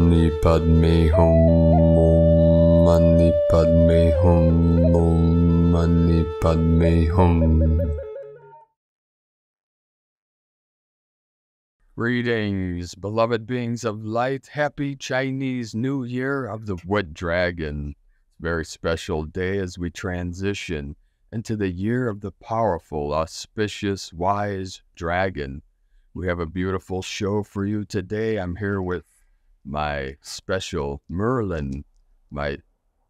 Mani Padme Hum, Om Mani Padme Hum, Om Mani Padme Hum. Greetings, beloved beings of light. Happy Chinese New Year of the Wood Dragon. It's a very special day as we transition into the year of the powerful, auspicious, wise dragon. We have a beautiful show for you today. I'm here with my special Merlin, my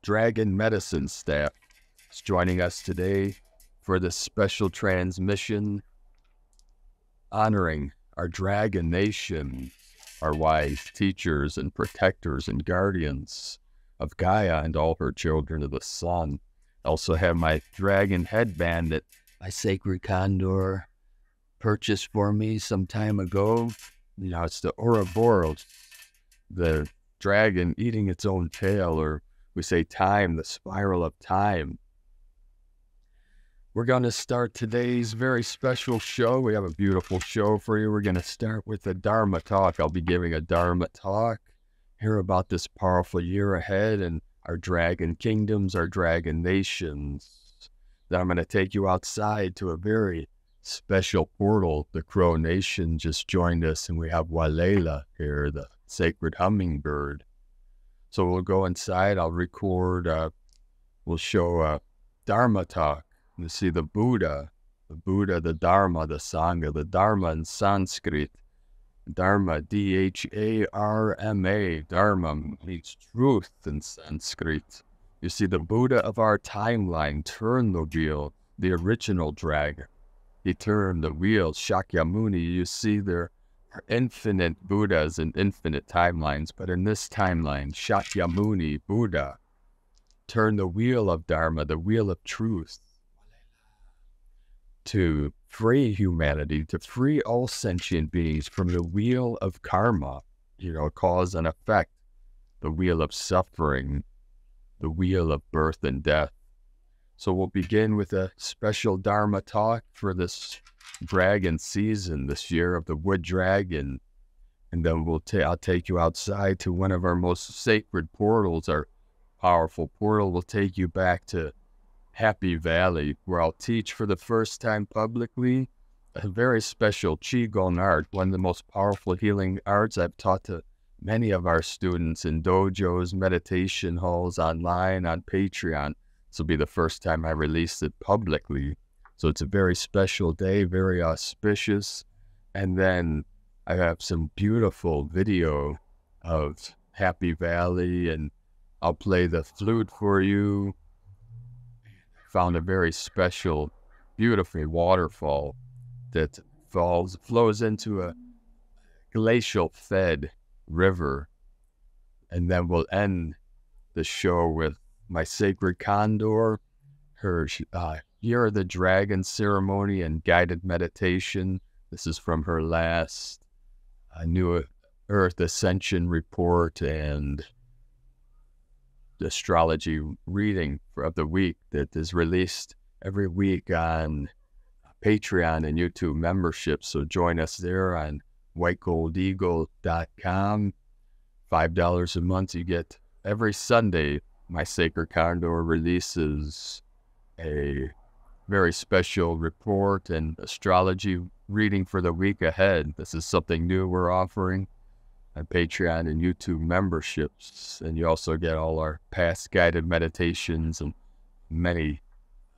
dragon medicine staff. Is joining us today for this special transmission honoring our dragon nation, our wise teachers and protectors and guardians of Gaia and all her children of the sun. I also have my dragon headband that my sacred condor purchased for me some time ago. You know, it's the Ouroboros, the dragon eating its own tail, or we say time, the spiral of time. We're going to start today's very special show. We have a beautiful show for you. We're going to start with the Dharma talk. I'll be giving a Dharma talk, hear about this powerful year ahead and our dragon kingdoms, our dragon nations. Then I'm going to take you outside to a very special portal. The Crow Nation just joined us, and we have Walela here, the sacred hummingbird. So we'll go inside. I'll record, we'll show a Dharma talk. You see the Buddha, the Dharma, the Sangha. The Dharma in Sanskrit, Dharma, D-H-A-R-M-A, Dharma means truth in Sanskrit. You see the Buddha of our timeline turned the wheel, the original dragon. He turned the wheel, Shakyamuni. You see there are infinite Buddhas and infinite timelines, but in this timeline, Shakyamuni, Buddha, turned the wheel of Dharma, the wheel of truth, to free humanity, to free all sentient beings from the wheel of karma, cause and effect, the wheel of suffering, the wheel of birth and death. So we'll begin with a special Dharma talk for this dragon season, this year of the wood dragon. And then I'll take you outside to one of our most sacred portals. Our powerful portal will take you back to Happy Valley, where I'll teach for the first time publicly a very special Qigong art, one of the most powerful healing arts I've taught to many of our students in dojos, meditation halls, online, on Patreon. This will be the first time I release it publicly. So it's a very special day, very auspicious. And then I have some beautiful video of Happy Valley, and I'll play the flute for you. Found a very special, beautiful waterfall that flows into a glacial-fed river. And then we'll end the show with my sacred condor, her Year of the Dragon ceremony and guided meditation. This is from her last New Earth Ascension report and astrology reading of the week that is released every week on Patreon and YouTube membership. So join us there on whitegoldeagle.com. $5 a month. You get every Sunday. My Sacred Condor releases a very special report and astrology reading for the week ahead. This is something new we're offering on Patreon and YouTube memberships. And you also get all our past guided meditations and many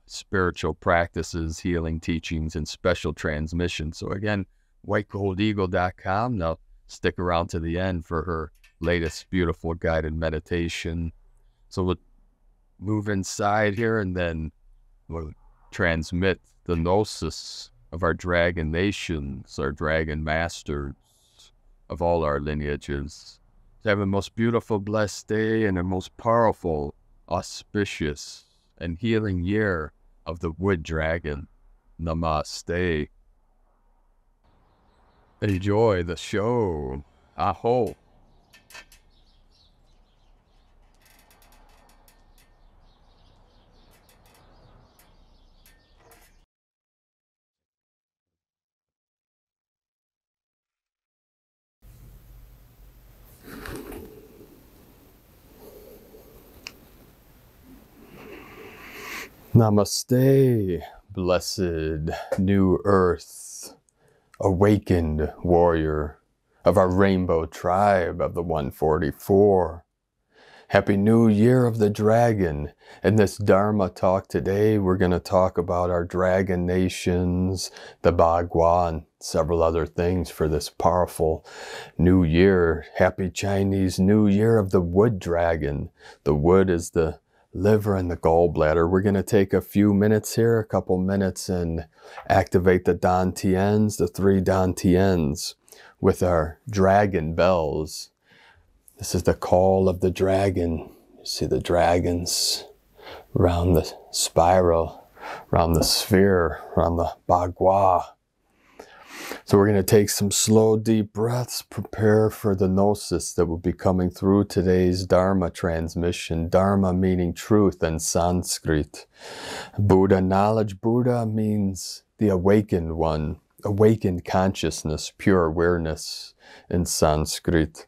spiritual practices, healing teachings, and special transmissions. So again, whitegoldeagle.com. Now stick around to the end for her latest beautiful guided meditation. So we'll move inside here, and then we'll transmit the gnosis of our dragon nations, our dragon masters of all our lineages. To have a most beautiful, blessed day and a most powerful, auspicious, and healing year of the wood dragon. Namaste. Enjoy the show. Aho. Namaste, blessed new earth, awakened warrior of our rainbow tribe of the 144. Happy New Year of the Dragon. In this Dharma talk today, we're going to talk about our dragon nations, the Bagua, and several other things for this powerful New Year. Happy Chinese New Year of the wood dragon. The wood is the liver and the gallbladder. We're going to take a few minutes here, a couple minutes, and activate the dantians, the 3 dantians, with our dragon bells. This is the call of the dragon. You see the dragons around the spiral, around the sphere, around the Bagua. So we're going to take some slow, deep breaths, prepare for the gnosis that will be coming through today's Dharma transmission. Dharma meaning truth in Sanskrit. Buddha knowledge. Buddha means the awakened one, awakened consciousness, pure awareness in Sanskrit.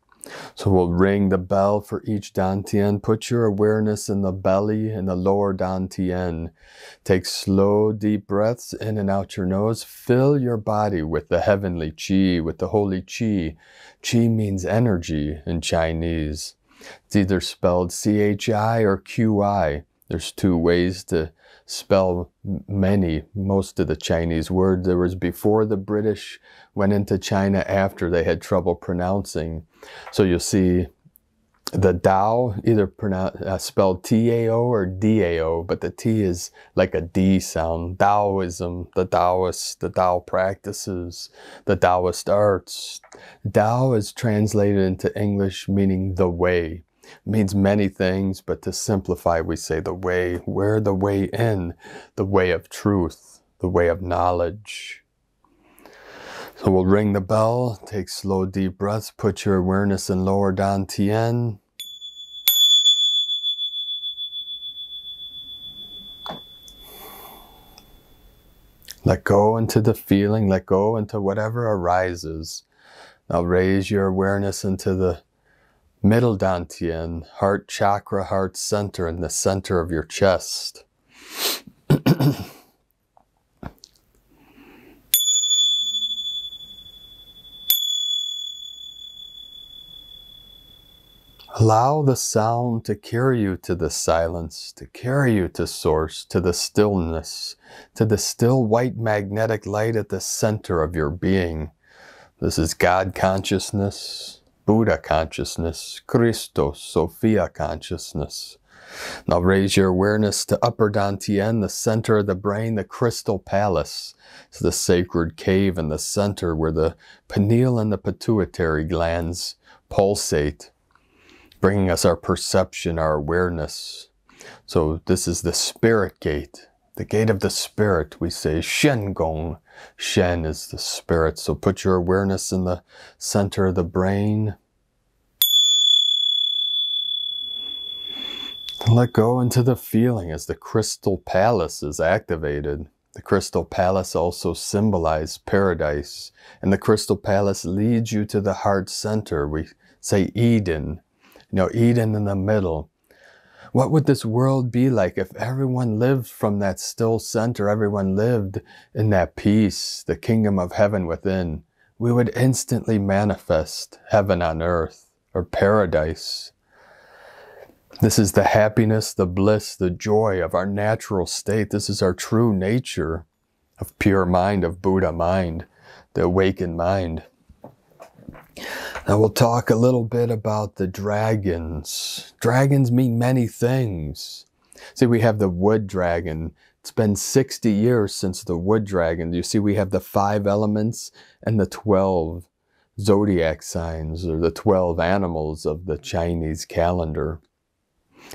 So we'll ring the bell for each dantian. Put your awareness in the belly, in the lower dantian. Take slow, deep breaths in and out your nose. Fill your body with the heavenly qi, with the holy qi. Qi means energy in Chinese. It's either spelled C-H-I or Q-I. There's 2 ways to spell most of the Chinese words. There was before the British went into China, after they had trouble pronouncing. So you'll see the Tao either spelled T-A-O or D-A-O, but the T is like a D sound. Taoism, the Taoists, the Tao practices, the Taoist arts. Tao is translated into English meaning the way. It means many things, but to simplify, we say the way. We're the way in, the way of truth, the way of knowledge. So we'll ring the bell, take slow, deep breaths, put your awareness in lower dantian. Let go into the feeling, let go into whatever arises. Now raise your awareness into the middle dantian, heart chakra, heart center, in the center of your chest. Allow the sound to carry you to the silence, to carry you to source, to the stillness, to the still white magnetic light at the center of your being. This is God consciousness, Buddha consciousness, Christos, Sophia consciousness. Now raise your awareness to upper dantian, the center of the brain, the crystal palace. It's the sacred cave in the center where the pineal and the pituitary glands pulsate, bringing us our perception, our awareness. So this is the spirit gate, the gate of the spirit. We say Shen Gong. Shen is the spirit. So put your awareness in the center of the brain. And let go into the feeling as the crystal palace is activated. The crystal palace also symbolizes paradise. And the crystal palace leads you to the heart center. We say Eden. You know, Eden in the middle. What would this world be like if everyone lived from that still center, everyone lived in that peace, the kingdom of heaven within? We would instantly manifest heaven on earth, or paradise. This is the happiness, the bliss, the joy of our natural state. This is our true nature of pure mind, of Buddha mind, the awakened mind. Now we'll talk a little bit about the dragons. Dragons mean many things. See, we have the wood dragon. It's been 60 years since the wood dragon. You see, we have the 5 elements and the 12 zodiac signs, or the 12 animals of the Chinese calendar.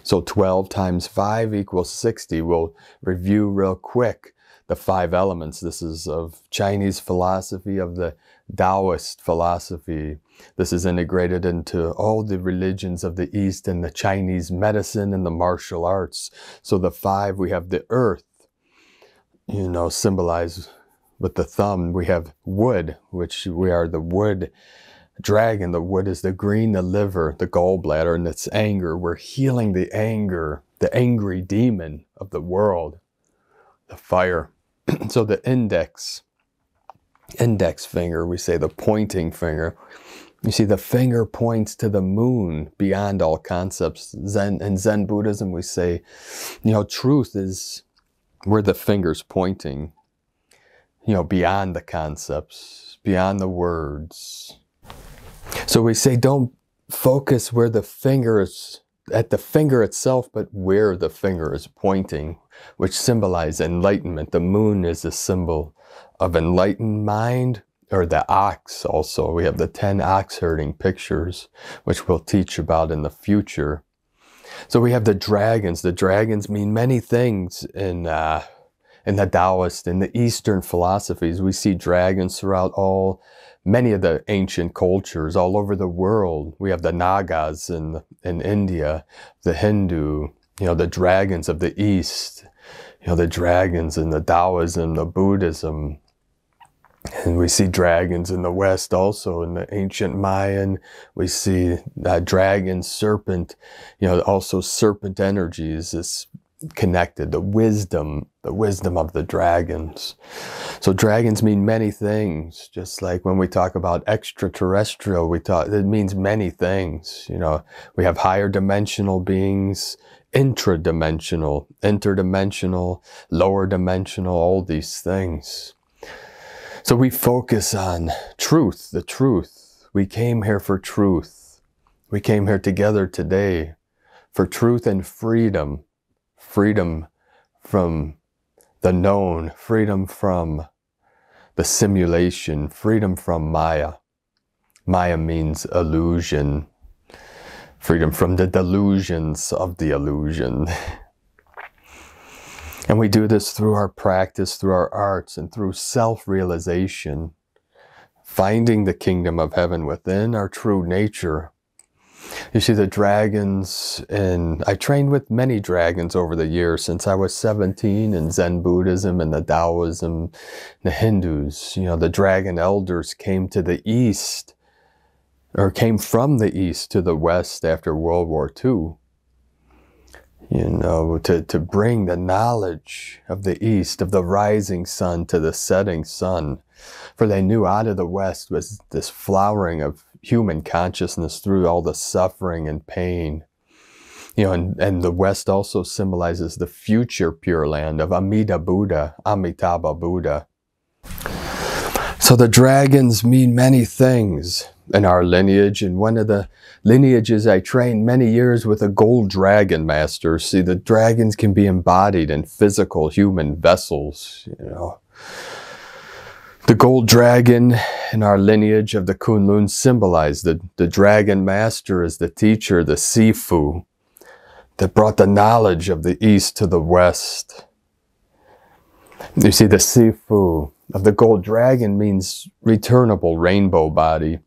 So 12 times 5 equals 60. We'll review real quick the 5 elements. This is of Chinese philosophy, of the Taoist philosophy. This is integrated into all the religions of the East and the Chinese medicine and the martial arts. So the 5, we have the earth, you know, symbolized with the thumb. We have wood, which we are the wood dragon. The wood is the green, the liver, the gallbladder, and it's anger. We're healing the anger, the angry demon of the world. the fire. So the index finger, we say the pointing finger. You see, the finger points to the moon beyond all concepts. In Zen Buddhism, we say, truth is where the finger's pointing, beyond the concepts, beyond the words. So we say, don't focus where the finger is, at the finger itself, but where the finger is pointing, which symbolize enlightenment. The moon is a symbol of enlightened mind, or the ox also. We have the 10 ox herding pictures, which we'll teach about in the future. So we have the dragons. The dragons mean many things in the Taoist, in the Eastern philosophies. We see dragons throughout many of the ancient cultures all over the world. We have the Nagas in India, the Hindu, the dragons of the East, the dragons in the Taoism, the Buddhism. And we see dragons in the West also, in the ancient Mayan. We see dragon, serpent, also serpent energies is connected, the wisdom of the dragons. So dragons mean many things, just like when we talk about extraterrestrial, it means many things. We have higher dimensional beings, interdimensional, lower dimensional, all these things. So we focus on truth, the truth. We came here for truth. We came here together today for truth and freedom. Freedom from the known, freedom from the simulation, freedom from Maya. Maya means illusion. Freedom from the delusions of the illusion. And we do this through our practice, through our arts, and through self-realization, finding the kingdom of heaven within our true nature. You see the dragons, and I trained with many dragons over the years since I was 17 in Zen Buddhism and the Taoism, the Hindus. The dragon elders came to the East, or came from the East to the West after World War II. To bring the knowledge of the East, of the rising sun to the setting sun. For they knew out of the West was this flowering of human consciousness through all the suffering and pain. And the West also symbolizes the future Pure Land of Amitabha Buddha. So the dragons mean many things in our lineage, and one of the lineages I trained many years with a gold dragon master. See, the dragons can be embodied in physical human vessels, The gold dragon in our lineage of the Kunlun symbolized the dragon master as the teacher, the Sifu, that brought the knowledge of the East to the West. You see, the Sifu of the gold dragon means returnable rainbow body.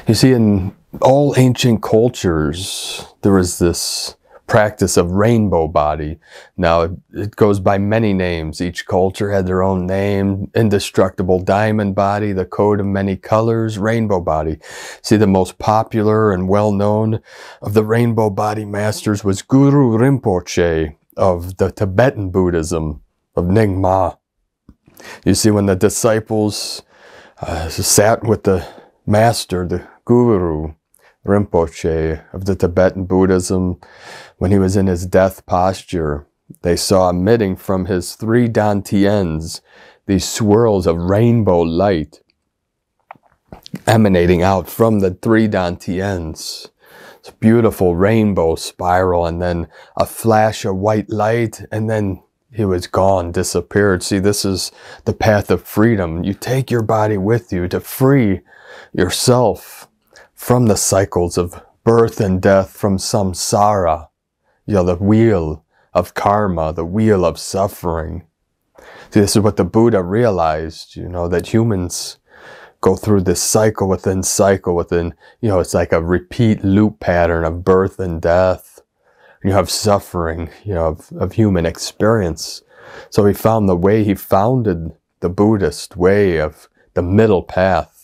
You see, in all ancient cultures, there was this practice of rainbow body. Now, it goes by many names. Each culture had their own name. Indestructible diamond body, the coat of many colors, rainbow body. See, the most popular and well-known of the rainbow body masters was Guru Rinpoche of the Tibetan Buddhism of Nyingma. You see, when the disciples sat with the master, the Guru Rinpoche of the Tibetan Buddhism, when he was in his death posture, they saw emitting from his 3 dantians these swirls of rainbow light emanating out from the 3 dantians. It's a beautiful rainbow spiral, and then a flash of white light, and then he was gone, disappeared. See, this is the path of freedom. You take your body with you to free yourself from the cycles of birth and death, from samsara, the wheel of karma, the wheel of suffering. See, this is what the Buddha realized, that humans go through this cycle within, it's like a repeat loop pattern of birth and death. You have suffering, of human experience. So he found the way, he founded the Buddhist way of the middle path,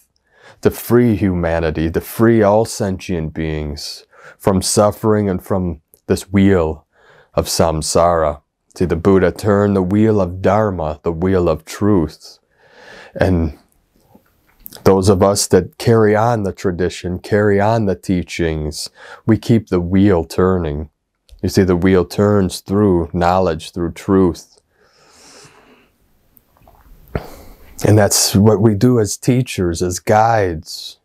to free humanity, to free all sentient beings from suffering and from this wheel of samsara, See, the Buddha turned the wheel of Dharma, the wheel of truth. And those of us that carry on the tradition, carry on the teachings, we keep the wheel turning. You see, the wheel turns through knowledge, through truth. And that's what we do as teachers, as guides.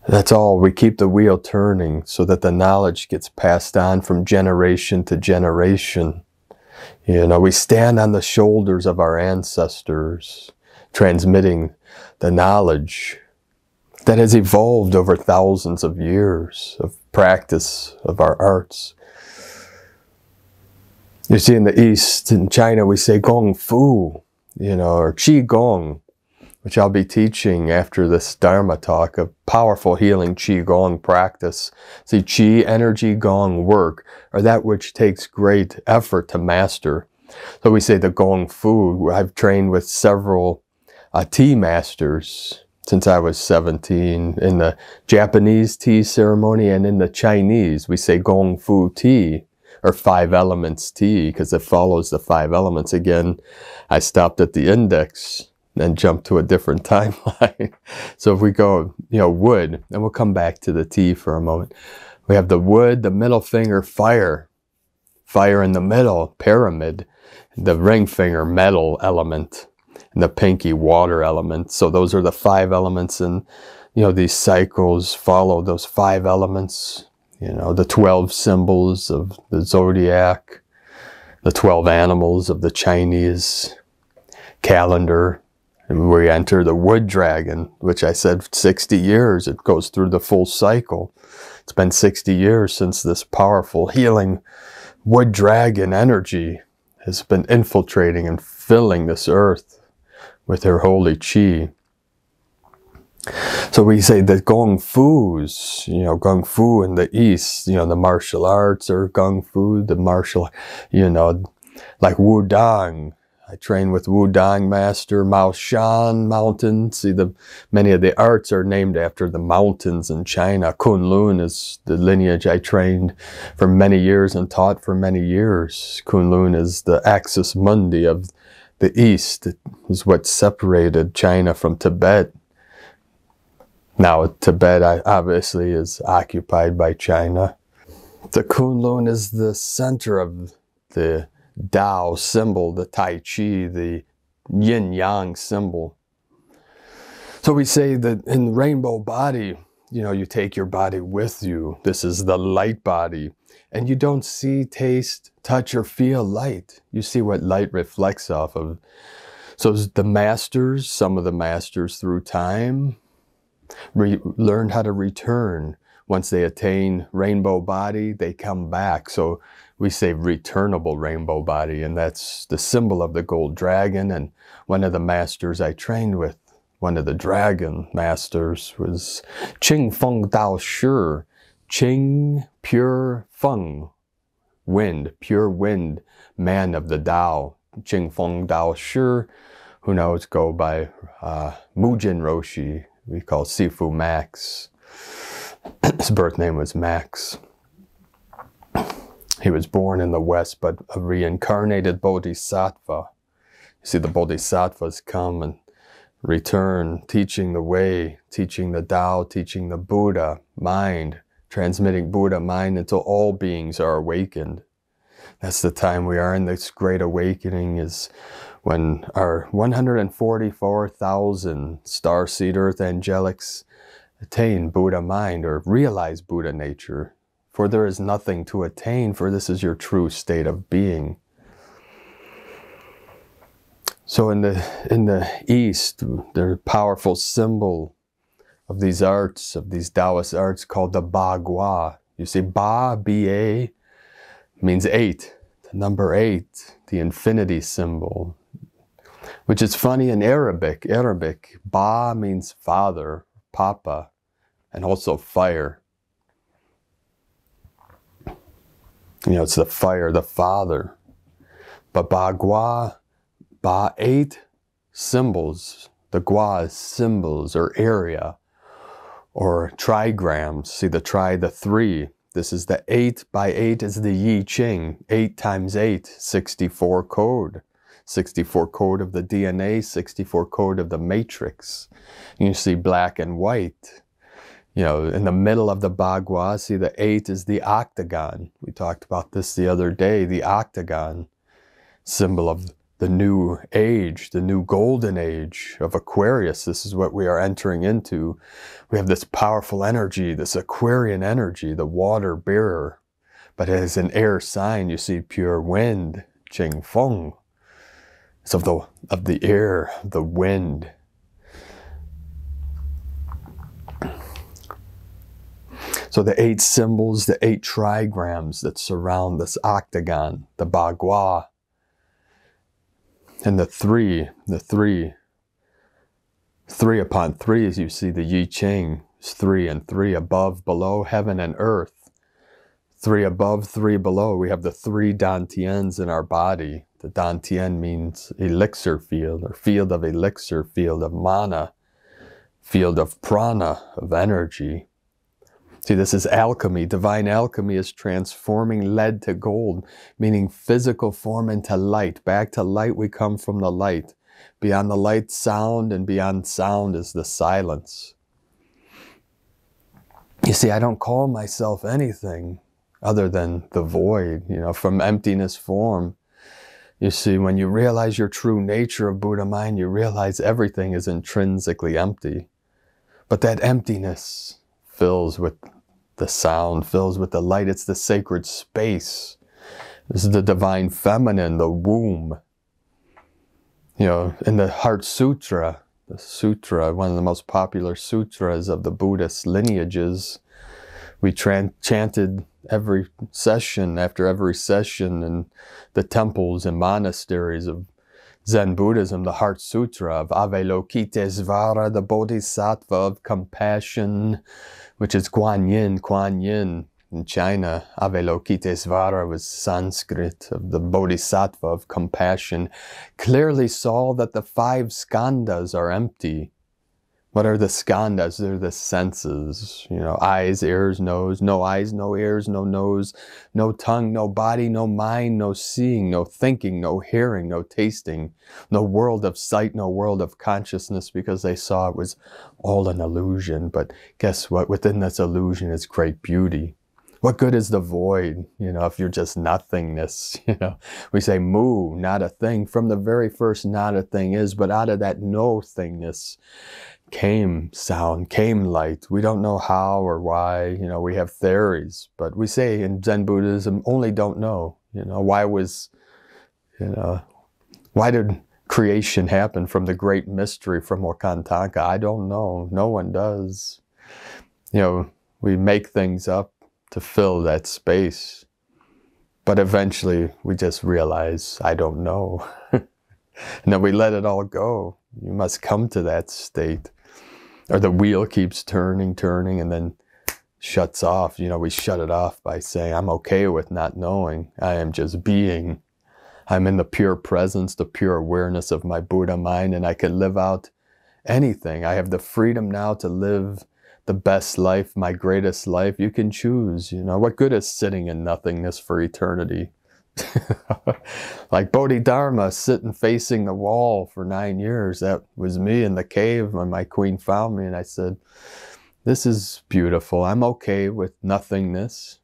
That's all. We keep the wheel turning so that the knowledge gets passed on from generation to generation. You know, we stand on the shoulders of our ancestors, transmitting the knowledge that has evolved over thousands of years of practice of our arts. You see, in the East, in China, we say Gong Fu, you know, or Qi Gong, which I'll be teaching after this Dharma talk, a powerful healing Qi Gong practice. See, Qi, energy, Gong, work, are that which takes great effort to master. So we say the Gong Fu. I've trained with several tea masters since I was 17. In the Japanese tea ceremony and in the Chinese, we say Gong Fu tea, or 5 elements tea, because it follows the 5 elements. Again, I stopped at the index and jump to a different timeline. So if we go, you know, wood, and we'll come back to the tea for a moment. We have the wood, the middle finger, fire. Fire in the middle, pyramid. The ring finger, metal element. And the pinky, water element. So those are the 5 elements, and, you know, these cycles follow those 5 elements. You know, the 12 symbols of the zodiac, the 12 animals of the Chinese calendar. And we enter the wood dragon, which I said 60 years, it goes through the full cycle. It's been 60 years since this powerful healing wood dragon energy has been infiltrating and filling this earth with her holy qi. So we say that Gong Fu's, you know, Gong Fu in the East, you know, the martial arts or Gong Fu, the martial, you know, like Wudang. I train with Wudang master, Mao Shan mountain. See, many of the arts are named after the mountains in China. Kunlun is the lineage I trained for many years and taught for many years. Kunlun is the axis mundi of the East. It is what separated China from Tibet. Now, Tibet obviously is occupied by China. The Kunlun is the center of the Tao symbol, the Tai Chi, the yin-yang symbol. So we say that in rainbow body, you know, you take your body with you. This is the light body. And you don't see, taste, touch, or feel light. You see what light reflects off of. So the masters, some of the masters through time, learn how to return. Once they attain rainbow body, they come back. So we say returnable rainbow body, and that's the symbol of the gold dragon. And one of the masters I trained with, one of the dragon masters, was Qing Feng Dao Shi. Qing, pure, Feng, wind, pure wind, man of the Tao. Qing Feng Dao Shi, who knows, go by Mujin Roshi. We call Sifu Max. His birth name was Max. He was born in the West, but a reincarnated bodhisattva. You see, the bodhisattvas come and return, teaching the way, teaching the Tao, teaching the Buddha mind, transmitting Buddha mind until all beings are awakened. That's the time we are in. This great awakening is when our 144,000 starseed earth angelics attain Buddha mind or realize Buddha nature. For there is nothing to attain, for this is your true state of being. So in the East, there's a powerful symbol of these arts, of these Taoist arts called the Ba Gua. You see, Ba, B-A, means 8, the number 8, the infinity symbol. Which is funny in Arabic. Ba means father, papa, and also fire. You know, it's the fire, the father. But Ba Gua, Ba, 8 symbols. The Gua is symbols or area or trigrams. See the 3. This is the 8 by 8 is the Yi Ching. 8 times 8, 64 code. 64 code of the DNA, 64 code of the matrix. You see black and white. You know, in the middle of the Bagua, see the 8 is the octagon. We talked about this the other day, the octagon, symbol of the new age, the new golden age of Aquarius. This is what we are entering into. We have this powerful energy, this Aquarian energy, the water bearer. But as an air sign, you see pure wind, Qing Feng. It's of the air, the wind. So the 8 symbols, the 8 trigrams that surround this octagon, the Bagua. And the 3 upon 3, as you see the Yi Ching, is 3 and 3, above, below, heaven and earth. 3 above, 3 below. We have the 3 dantians in our body. The dantien means elixir field, or field of elixir, field of mana, field of prana, of energy. See, this is alchemy. Divine alchemy is transforming lead to gold, meaning physical form into light. Back to light, we come from the light. Beyond the light, sound, and beyond sound is the silence. You see, I don't call myself anything other than the void, you know, from emptiness form. You see, when you realize your true nature of Buddha mind, you realize everything is intrinsically empty. But that emptiness fills with the sound, fills with the light. It's the sacred space. This is the divine feminine, the womb. You know, in the Heart Sutra, the sutra, one of the most popular sutras of the Buddhist lineages, we chanted every session, after every session in the temples and monasteries of Zen Buddhism, the Heart Sutra of Avalokitesvara, the Bodhisattva of compassion, which is Kuan Yin in China. Avalokitesvara was Sanskrit of the Bodhisattva of compassion, clearly saw that the 5 skandhas are empty. What are the skandhas? They're the senses, you know, eyes, ears, nose, no eyes, no ears, no nose, no tongue, no body, no mind, no seeing, no thinking, no hearing, no tasting, no world of sight, no world of consciousness, because they saw it was all an illusion. But guess what? Within this illusion is great beauty. What good is the void, you know, if you're just nothingness, you know? We say mu, not a thing. From the very first, not a thing is, but out of that no thingness came sound, came light. We don't know how or why, you know, we have theories, but we say in Zen Buddhism, only don't know, you know, why did creation happen from the great mystery from Wakantanka? I don't know. No one does. You know, we make things up to fill that space, but eventually we just realize, I don't know. And then we let it all go. You must come to that state. Or the wheel keeps turning, and then shuts off. You know, we shut it off by saying, I'm okay with not knowing. I am just being. I'm in the pure presence, the pure awareness of my Buddha mind, and I can live out anything. I have the freedom now to live the best life, my greatest life. You can choose, you know. What good is sitting in nothingness for eternity? Like Bodhidharma sitting facing the wall for 9 years. That was me in the cave when my queen found me, and I said, this is beautiful. I'm okay with nothingness,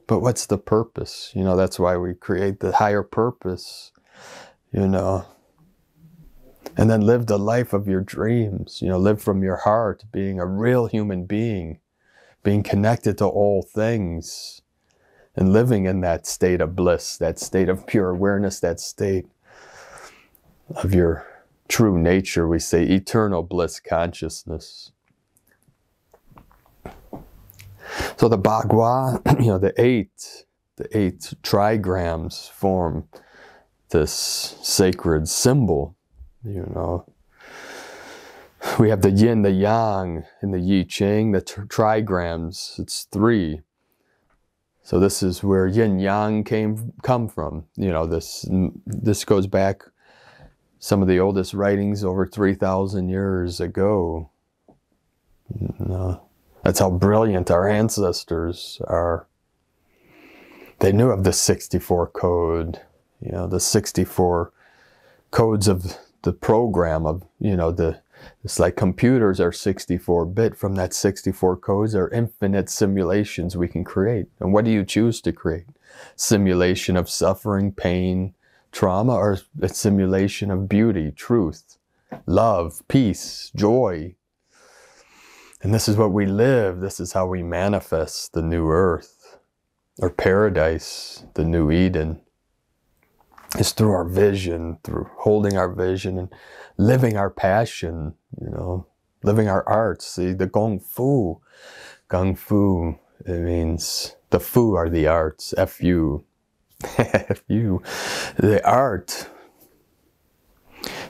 but what's the purpose? You know, that's why we create the higher purpose, you know. And then live the life of your dreams, you know, live from your heart, being a real human being, being connected to all things, and living in that state of bliss, that state of pure awareness, that state of your true nature. We say eternal bliss consciousness. So the Bagua, you know, the eight trigrams form this sacred symbol, you know. We have the yin, the yang in the Yi Ching, the trigrams, it's 3. So this is where yin yang come from. You know, this goes back some of the oldest writings over 3,000 years ago. You know, that's how brilliant our ancestors are. they knew of the 64 code, you know, the 64 codes of the program of, you know, it's like computers are 64-bit. From that 64 codes are infinite simulations we can create. And what do you choose to create? Simulation of suffering, pain, trauma, or a simulation of beauty, truth, love, peace, joy? And this is what we live. This is how we manifest the new earth, or paradise, the new Eden. It's through our vision, through holding our vision and living our passion, you know, living our arts. See, the Gong Fu, it means the Fu are the arts, F-U, F-U, the art.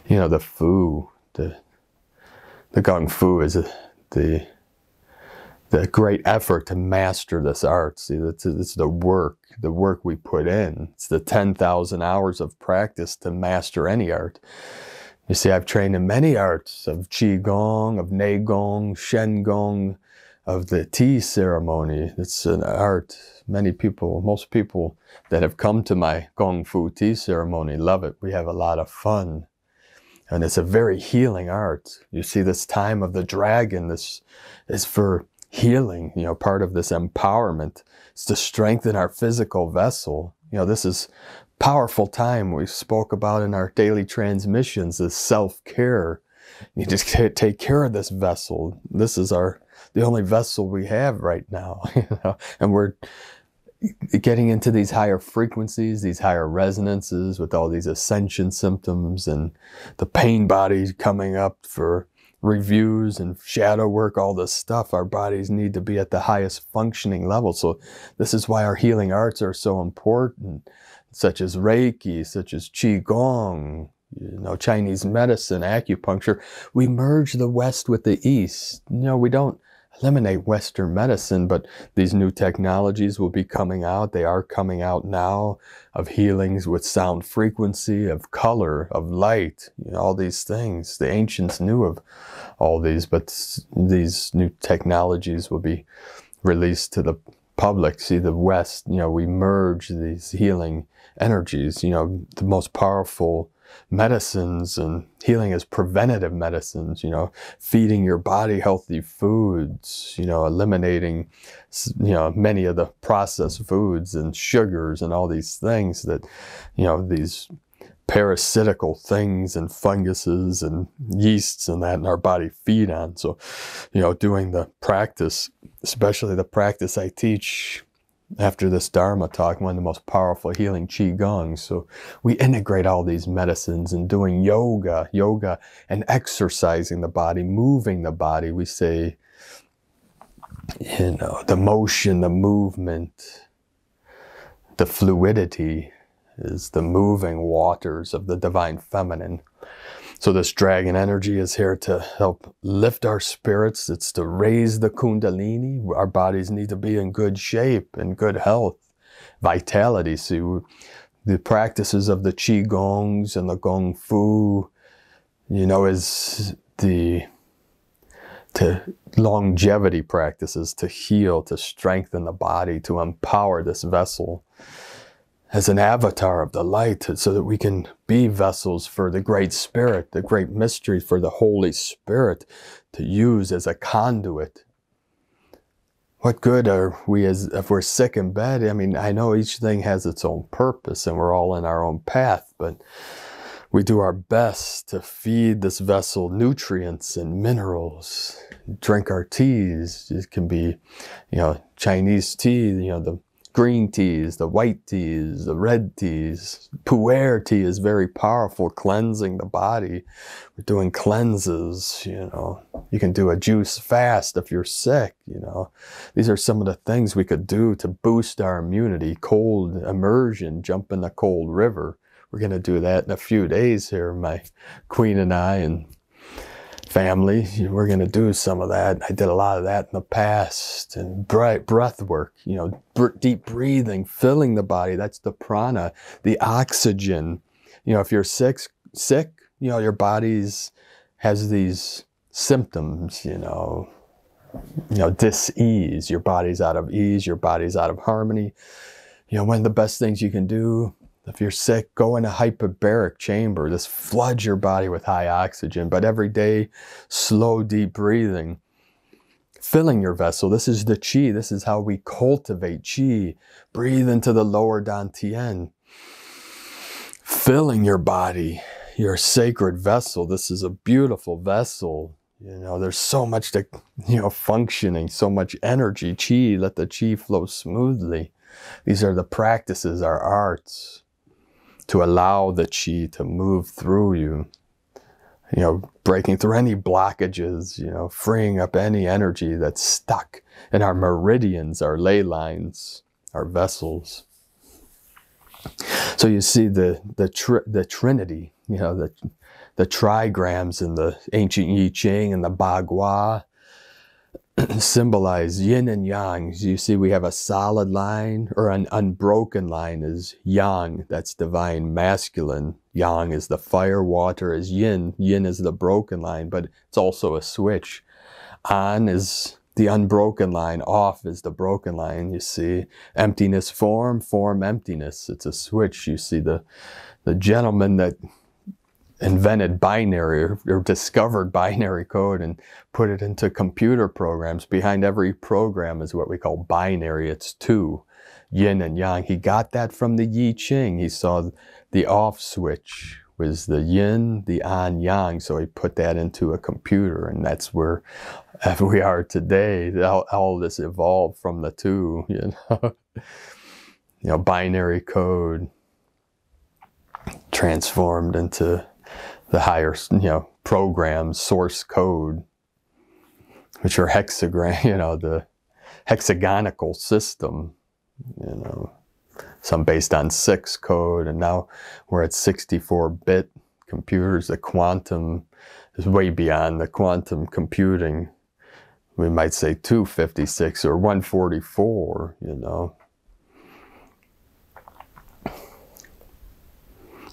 You know, the Fu, the Gong Fu is the great effort to master this art. See, it's the work we put in. It's the 10,000 hours of practice to master any art. You see, I've trained in many arts of Qi Gong, of Nei Gong, Shen Gong, of the tea ceremony. It's an art. Most people that have come to my Gong Fu tea ceremony love it. We have a lot of fun. And it's a very healing art. You see, this time of the dragon, this is for healing, you know, part of this empowerment. It's to strengthen our physical vessel. You know, this is powerful time we spoke about in our daily transmissions, this self-care. You just take care of this vessel. This is the only vessel we have right now, you know, and we're getting into these higher frequencies, these higher resonances with all these ascension symptoms and the pain bodies coming up for reviews and shadow work, all this stuff. Our bodies need to be at the highest functioning level. So this is why our healing arts are so important, such as Reiki, such as Qi Gong, you know, Chinese medicine, acupuncture. We merge the West with the East. You know, we don't eliminate Western medicine, but these new technologies will be coming out. They are coming out now, of healings with sound frequency, of color, of light, you know, all these things. The ancients knew of all these, but these new technologies will be released to the public. See, the West, you know, we merge these healing energies. You know, the most powerful medicines and healing is preventative medicines, you know, feeding your body healthy foods, you know, eliminating, you know, many of the processed foods and sugars and all these things that, you know, these parasitical things and funguses and yeasts and that in our body feed on. So, you know, doing the practice, especially the practice I teach after this Dharma talk, one of the most powerful healing Qi Gong. So we integrate all these medicines and doing yoga and exercising the body, moving the body. We say, you know, the motion, the movement, the fluidity is the moving waters of the divine feminine. So this dragon energy is here to help lift our spirits. It's to raise the kundalini. Our bodies need to be in good shape, in good health, vitality. So the practices of the Qi Gongs and the Gong Fu, you know, is the longevity practices to heal, to strengthen the body, to empower this vessel as an avatar of the light, so that we can be vessels for the Great Spirit, the great mystery, for the Holy Spirit to use as a conduit. What good are we if we're sick in bed? I mean, I know each thing has its own purpose and we're all in our own path, but we do our best to feed this vessel nutrients and minerals. Drink our teas. It can be, you know, Chinese tea, you know, the green teas, the white teas, the red teas. Pu'er tea is very powerful, cleansing the body. We're doing cleanses, you know. You can do a juice fast if you're sick, you know. These are some of the things we could do to boost our immunity. Cold immersion, jump in the cold river. We're going to do that in a few days here, my queen and I and family. We're going to do some of that. I did a lot of that in the past. And breath work, you know, deep breathing, filling the body. That's the prana, the oxygen. You know, if you're sick, you know, your body's has these symptoms, you know, dis-ease. Your body's out of ease. Your body's out of harmony. You know, one of the best things you can do if you're sick, go in a hyperbaric chamber. Just flood your body with high oxygen. But every day, slow, deep breathing, filling your vessel. This is the qi. This is how we cultivate qi. Breathe into the lower dantian. Filling your body, your sacred vessel. This is a beautiful vessel. You know, there's so much to, functioning, so much energy, qi. Let the qi flow smoothly. These are the practices, our arts, to allow the qi to move through you. Breaking through any blockages, freeing up any energy that's stuck in our meridians, our ley lines, our vessels. So you see the trinity, the trigrams in the ancient I Ching and the Bagua symbolize yin and yang. You see we have a solid line, or an unbroken line is yang, that's divine masculine. Yang is the fire, water is yin. Yin is the broken line, but it's also a switch. On is the unbroken line, off is the broken line. You see emptiness, form, form, emptiness. It's a switch. You see the gentleman that invented binary or discovered binary code and put it into computer programs. Behind every program is what we call binary. It's two, yin and yang. He got that from the I Ching. He saw the off switch was the yin, the on yang. So he put that into a computer, and that's where we are today. All this evolved from the two, binary code transformed into the higher, programs, source code, which are hexagram, the hexagonical system, some based on 6 code, and now we're at 64-bit computers. The quantum is way beyond the quantum computing. We might say 256 or 144,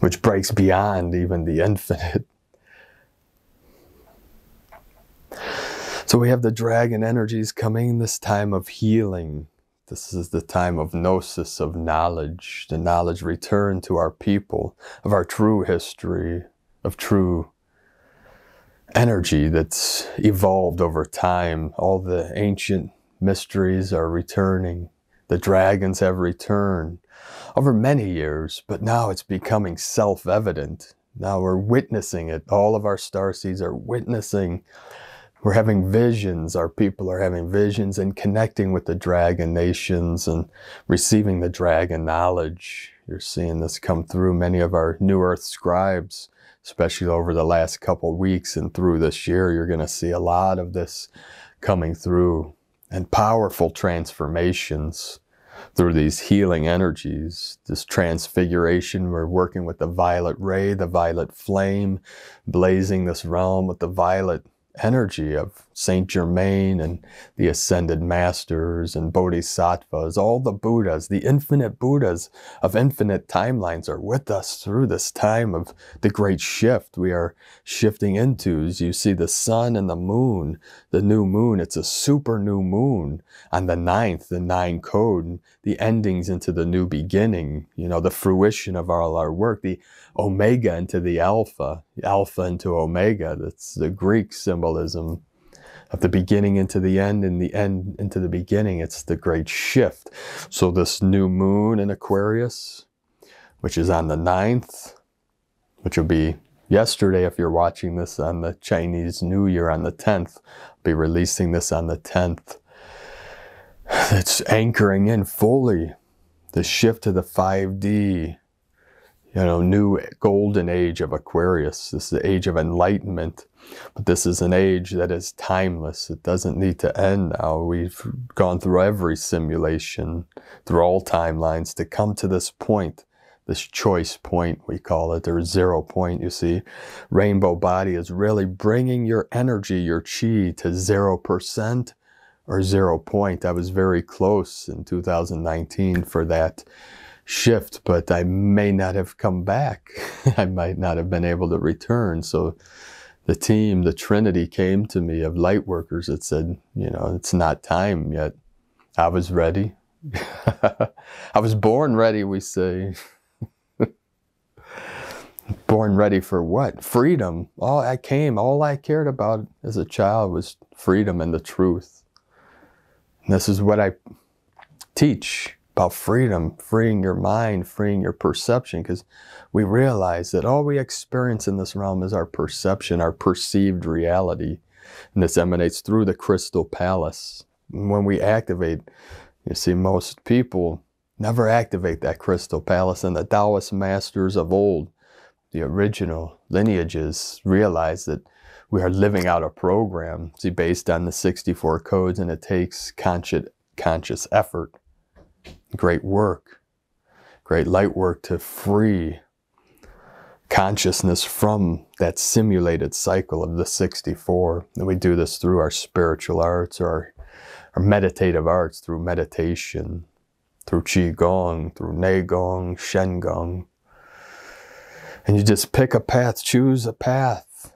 which breaks beyond even the infinite. So we have the dragon energies coming, this time of healing. This is the time of gnosis, of knowledge, the knowledge returned to our people, of our true history, of true energy that's evolved over time. All the ancient mysteries are returning. The dragons have returned over many years, but now it's becoming self-evident. Now we're witnessing it. All of our starseeds are witnessing. We're having visions. Our people are having visions and connecting with the dragon nations and receiving the dragon knowledge. You're seeing this come through many of our New Earth scribes, especially over the last couple weeks and through this year. You're going to see a lot of this coming through, and powerful transformations through these healing energies, this transfiguration. We're working with the violet ray, the violet flame, blazing this realm with the violet energy of Saint Germain and the ascended masters and bodhisattvas. All the Buddhas, the infinite Buddhas of infinite timelines are with us through this time of the great shift we are shifting into. As you see the sun and the moon, the new moon, it's a super new moon on the 9th, the 9 code, the endings into the new beginning, the fruition of all our work, the omega into the alpha, alpha into omega. That's the Greek symbolism of the beginning into the end and the end into the beginning. It's the great shift. So this new moon in Aquarius, which is on the 9th, which will be yesterday if you're watching this on the Chinese New Year on the 10th, I'll be releasing this on the 10th. It's anchoring in fully the shift to the 5D, new golden age of Aquarius. This is the age of enlightenment, but this is an age that is timeless. It doesn't need to end now. We've gone through every simulation, through all timelines to come to this point, this choice point, we call it, or 0 point. You see, rainbow body is really bringing your energy, your chi, to 0% or 0 point. I was very close in 2019 for that shift, but I may not have come back. I might not have been able to return. So the team, the Trinity, came to me of light workers that said, it's not time yet. I was ready. I was born ready, we say. Born ready for what? Freedom. All I cared about as a child was freedom and the truth. And this is what I teach about freedom, freeing your mind, freeing your perception, because we realize that all we experience in this realm is our perception, our perceived reality. And this emanates through the crystal palace. And when we activate, you see, most people never activate that crystal palace, and the Taoist masters of old, the original lineages, realize that we are living out a program, see, based on the 64 codes, and it takes conscious effort, great work, great light work to free consciousness from that simulated cycle of the 64. And we do this through our spiritual arts, or our meditative arts, through meditation, through Qigong, through Neigong, Shengong. And you just pick a path, choose a path.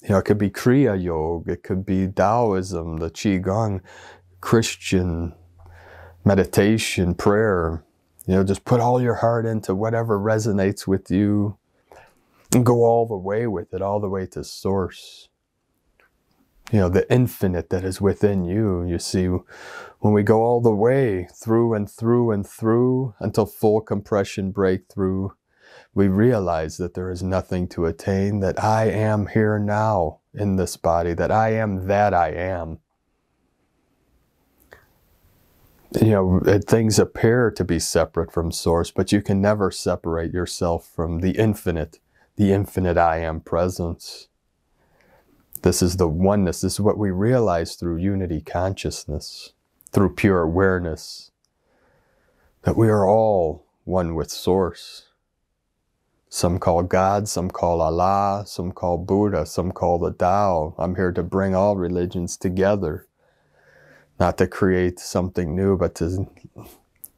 You know, it could be Kriya Yoga, it could be Taoism, the Qigong, Christian meditation, prayer. You know, just put all your heart into whatever resonates with you and go all the way with it, all the way to source. You know, the infinite that is within you. You see, when we go all the way through and through and through until full compression breakthrough, we realize that there is nothing to attain, that I am here now in this body, that I am that I am. You know, things appear to be separate from source, but you can never separate yourself from the infinite I am presence. This is the oneness. This is what we realize through unity consciousness, through pure awareness, that we are all one with source. Some call God, some call Allah, some call Buddha, some call the Tao. I'm here to bring all religions together. Not to create something new, but to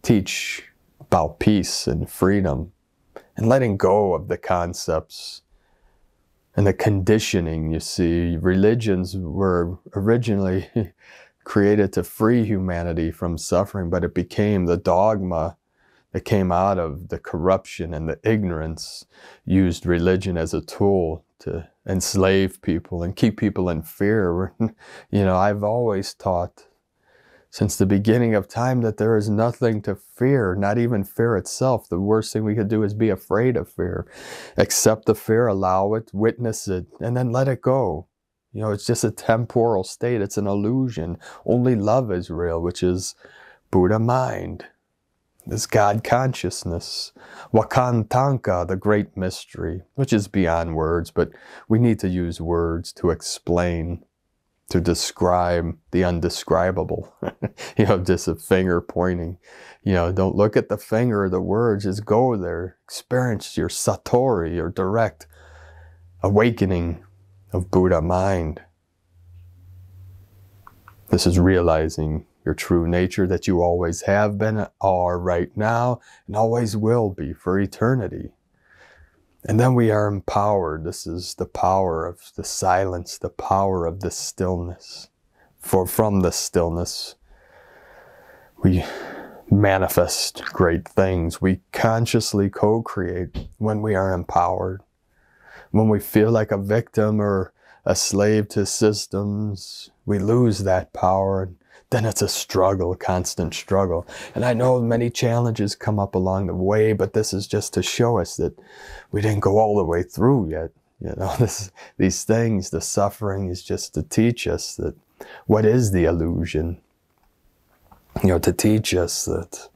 teach about peace and freedom and letting go of the concepts and the conditioning. You see, religions were originally created to free humanity from suffering, but it became the dogma that came out of the corruption and the ignorance, used religion as a tool to enslave people and keep people in fear. You know, I've always taught since the beginning of time that there is nothing to fear, not even fear itself. The worst thing we could do is be afraid of fear. Accept the fear, allow it, witness it, and then let it go. You know, it's just a temporal state. It's an illusion. Only love is real, which is Buddha mind. This God consciousness, Wakantanka, the great mystery, which is beyond words, but we need to use words to explain, to describe the undescribable. You know, just a finger pointing. You know, don't look at the finger or the words, just go there. Experience your satori, your direct awakening of Buddha mind. This is realizing your true nature, that you always have been, are right now, and always will be for eternity. And then we are empowered. This is the power of the silence, the power of the stillness. For from the stillness, we manifest great things. We consciously co-create when we are empowered. When we feel like a victim or a slave to systems, we lose that power. Then it's a struggle, a constant struggle. And I know many challenges come up along the way, but this is just to show us that we didn't go all the way through yet. You know, these things, the suffering is just to teach us that what is the illusion. You know, to teach us that,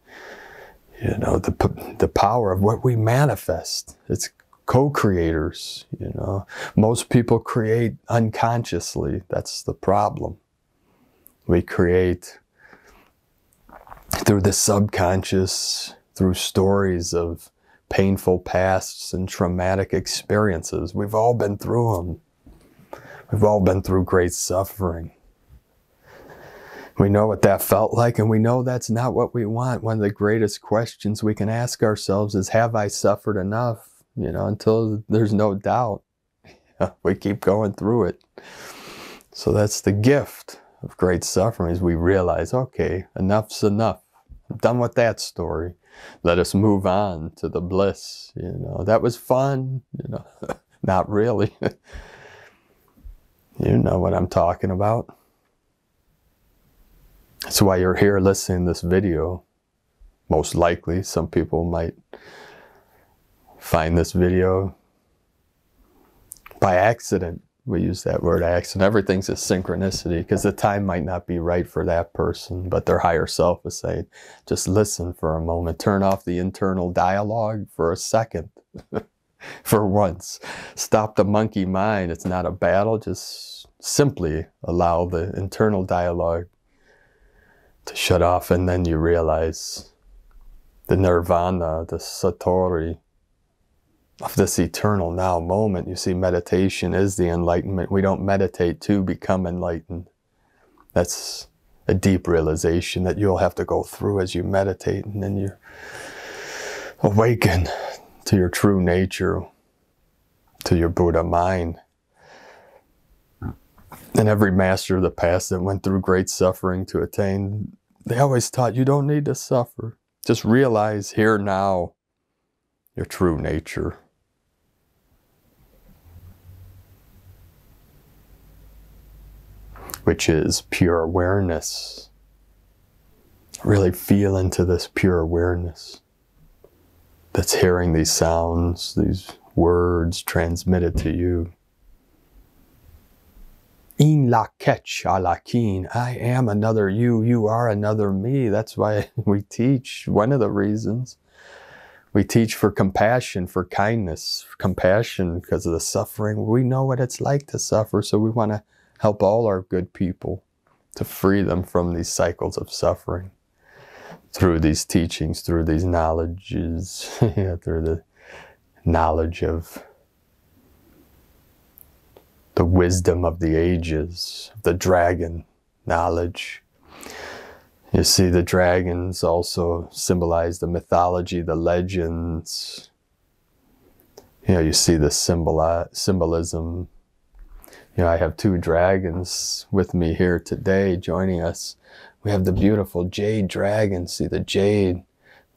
you know, the power of what we manifest. It's co-creators, you know. Most people create unconsciously. That's the problem. We create through the subconscious, through stories of painful pasts and traumatic experiences. We've all been through them. We've all been through great suffering. We know what that felt like, and we know that's not what we want. One of the greatest questions we can ask ourselves is, have I suffered enough? You know, until there's no doubt. We keep going through it. So that's the gift of great suffering, is we realize, okay, enough's enough. I'm done with that story. Let us move on to the bliss. You know, that was fun. You know, not really. You know what I'm talking about. That's why you're here listening to this video. Most likely, some people might find this video by accident. We use that word accident. Everything's a synchronicity because the time might not be right for that person, but their higher self is saying, just listen for a moment. Turn off the internal dialogue for a second. For once. Stop the monkey mind. It's not a battle. Just simply allow the internal dialogue to shut off, and then you realize the nirvana, the satori of this eternal now moment. You see, meditation is the enlightenment. We don't meditate to become enlightened. That's a deep realization that you'll have to go through as you meditate, and then you awaken to your true nature, to your Buddha mind. And every master of the past that went through great suffering to attain, they always taught you don't need to suffer. Just realize here now your true nature. Which is pure awareness. Really feel into this pure awareness that's hearing these sounds, these words transmitted to you. In la ketch a la keen. I am another you, you are another me. That's why we teach. One of the reasons we teach for compassion, for kindness, compassion because of the suffering. We know what it's like to suffer, so we want to help all our good people to free them from these cycles of suffering through these teachings, through these knowledges, through the knowledge of the wisdom of the ages, the dragon knowledge. You see, the dragons also symbolize the mythology, the legends. You know, you see the symbolism. You know, I have two dragons with me here today joining us. We have the beautiful jade dragon. See the jade,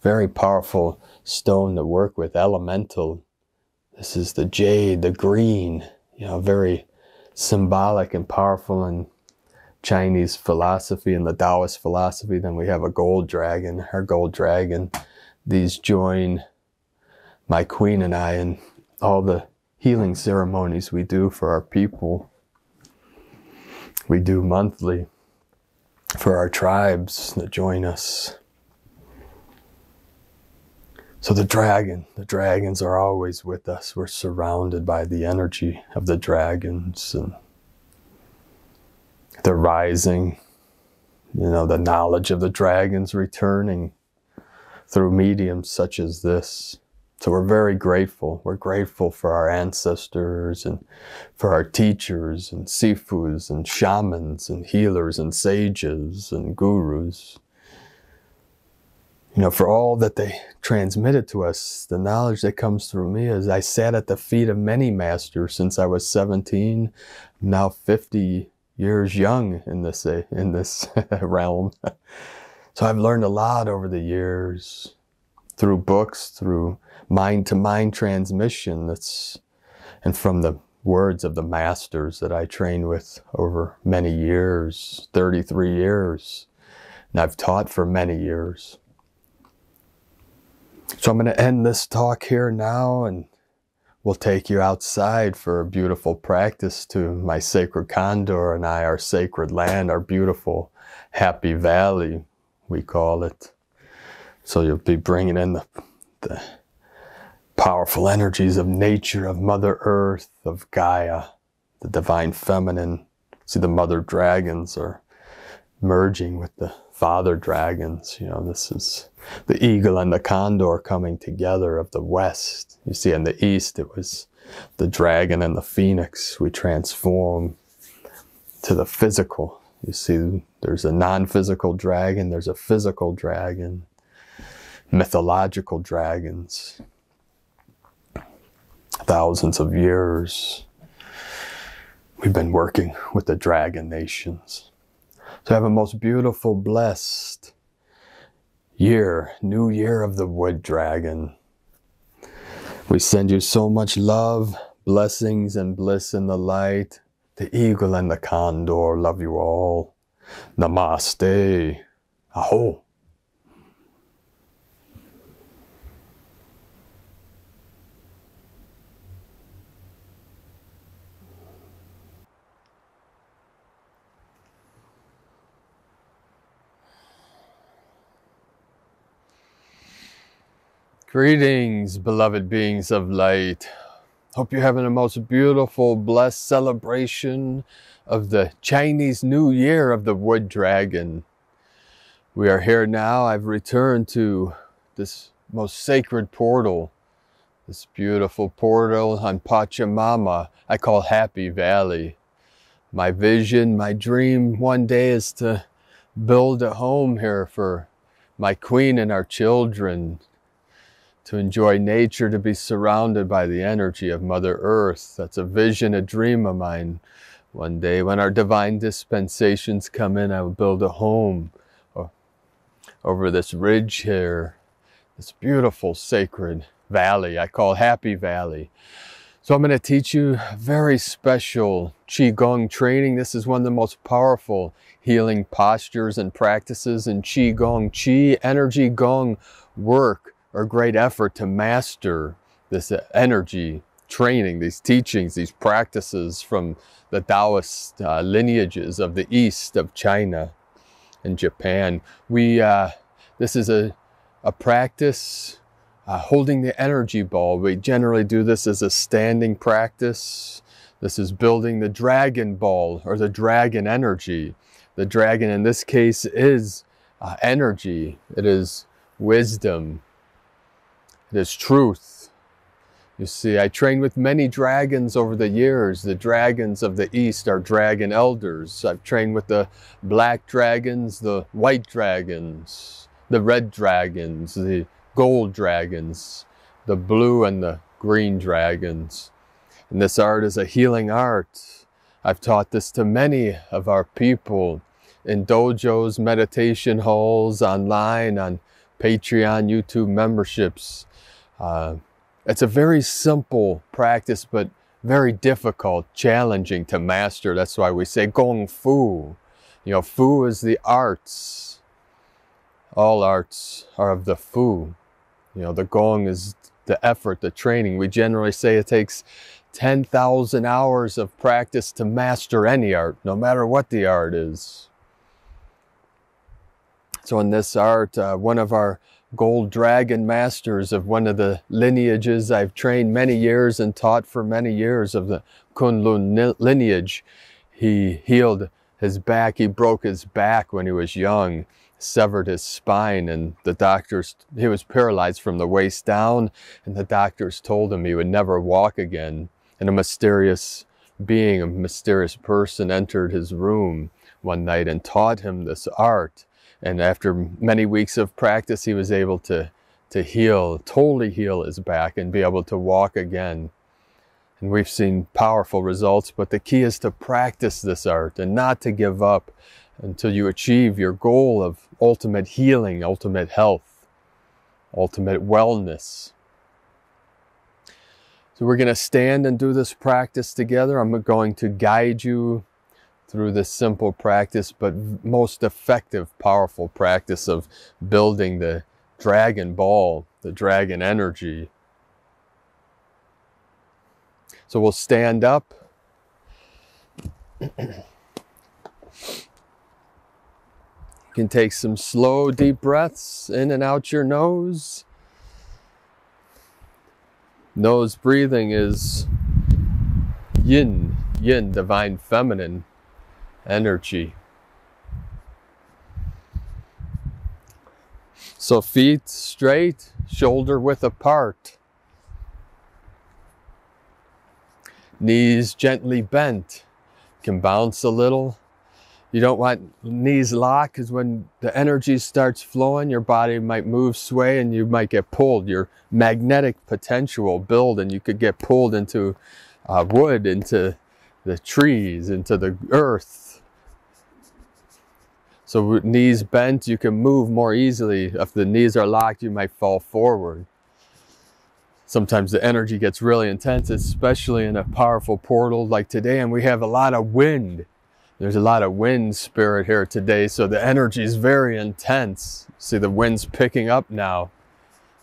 very powerful stone to work with, elemental. This is the jade, the green, you know, very symbolic and powerful in Chinese philosophy and the Taoist philosophy. Then we have a gold dragon, our gold dragon. These join my queen and I in all the healing ceremonies we do for our people. We do monthly for our tribes that join us. So the dragons are always with us. We're surrounded by the energy of the dragons, and they're rising. You know, the knowledge of the dragons returning through mediums such as this. So we're very grateful. We're grateful for our ancestors and for our teachers and sifus and shamans and healers and sages and gurus. You know, for all that they transmitted to us, the knowledge that comes through me is I sat at the feet of many masters since I was 17, now 50 years young in this realm. So I've learned a lot over the years through books, through mind-to-mind transmission, and from the words of the masters that I trained with over many years, 33 years, and I've taught for many years. So I'm going to end this talk here now, and we'll take you outside for a beautiful practice to my sacred condor and I, our sacred land, our beautiful happy valley, we call it. So you'll be bringing in the powerful energies of nature, of Mother Earth, of Gaia, the divine feminine. See, the mother dragons are merging with the father dragons. You know, this is the eagle and the condor coming together of the west. You see, in the east, it was the dragon and the phoenix. We transform to the physical. You see, there's a non-physical dragon, there's a physical dragon, mythological dragons. Thousands of years, we've been working with the dragon nations. So have a most beautiful, blessed, new year of the wood dragon. We send you so much love, blessings, and bliss in the light. The eagle and the condor love you all. Namaste. Aho. Greetings, beloved beings of light. Hope you're having the most beautiful, blessed celebration of the Chinese New Year of the Wood Dragon. We are here now. I've returned to this most sacred portal, this beautiful portal on Pachamama I call Happy Valley. My vision, my dream one day is to build a home here for my queen and our children, to enjoy nature, to be surrounded by the energy of Mother Earth. That's a vision, a dream of mine. One day when our divine dispensations come in, I will build a home over this ridge here, this beautiful sacred valley I call Happy Valley. So I'm going to teach you a very special Qigong training. This is one of the most powerful healing postures and practices in Qigong. Qi, energy, Gong, work, or great effort to master this energy training, these teachings, these practices from the Taoist lineages of the East, of China and Japan. This is a practice holding the energy ball. We generally do this as a standing practice. This is building the dragon ball, or the dragon energy. The dragon in this case is energy. It is wisdom. It is truth. You see, I trained with many dragons over the years. The dragons of the East are dragon elders. I've trained with the black dragons, the white dragons, the red dragons, the gold dragons, the blue and the green dragons. And this art is a healing art. I've taught this to many of our people in dojos, meditation halls, online, on Patreon, YouTube memberships. It's a very simple practice, but very difficult, challenging to master. That's why we say Gong Fu. You know, Fu is the arts. All arts are of the Fu. You know, the Gong is the effort, the training. We generally say it takes 10,000 hours of practice to master any art, no matter what the art is. So in this art, one of our gold dragon masters of one of the lineages I've trained many years and taught for many years of the Kunlun lineage, he healed his back. He broke his back when he was young, severed his spine, and the doctors, he was paralyzed from the waist down, and the doctors told him he would never walk again. And a mysterious being, a mysterious person entered his room one night and taught him this art. And after many weeks of practice, he was able to heal, totally heal his back and be able to walk again. And we've seen powerful results, but the key is to practice this art and not to give up until you achieve your goal of ultimate healing, ultimate health, ultimate wellness. So we're going to stand and do this practice together. I'm going to guide you through this simple practice, but most effective, powerful practice of building the dragon ball, the dragon energy. So we'll stand up. You can take some slow, deep breaths in and out your nose. Nose breathing is yin, divine feminine energy. So feet straight, shoulder width apart. Knees gently bent. Can bounce a little. You don't want knees locked, because when the energy starts flowing, your body might move, sway, and you might get pulled. Your magnetic potential will build, and you could get pulled into wood, into the trees, into the earth. So with knees bent, you can move more easily. If the knees are locked, you might fall forward. Sometimes the energy gets really intense, especially in a powerful portal like today, and we have a lot of wind. There's a lot of wind spirit here today, so the energy is very intense. See, the wind's picking up now.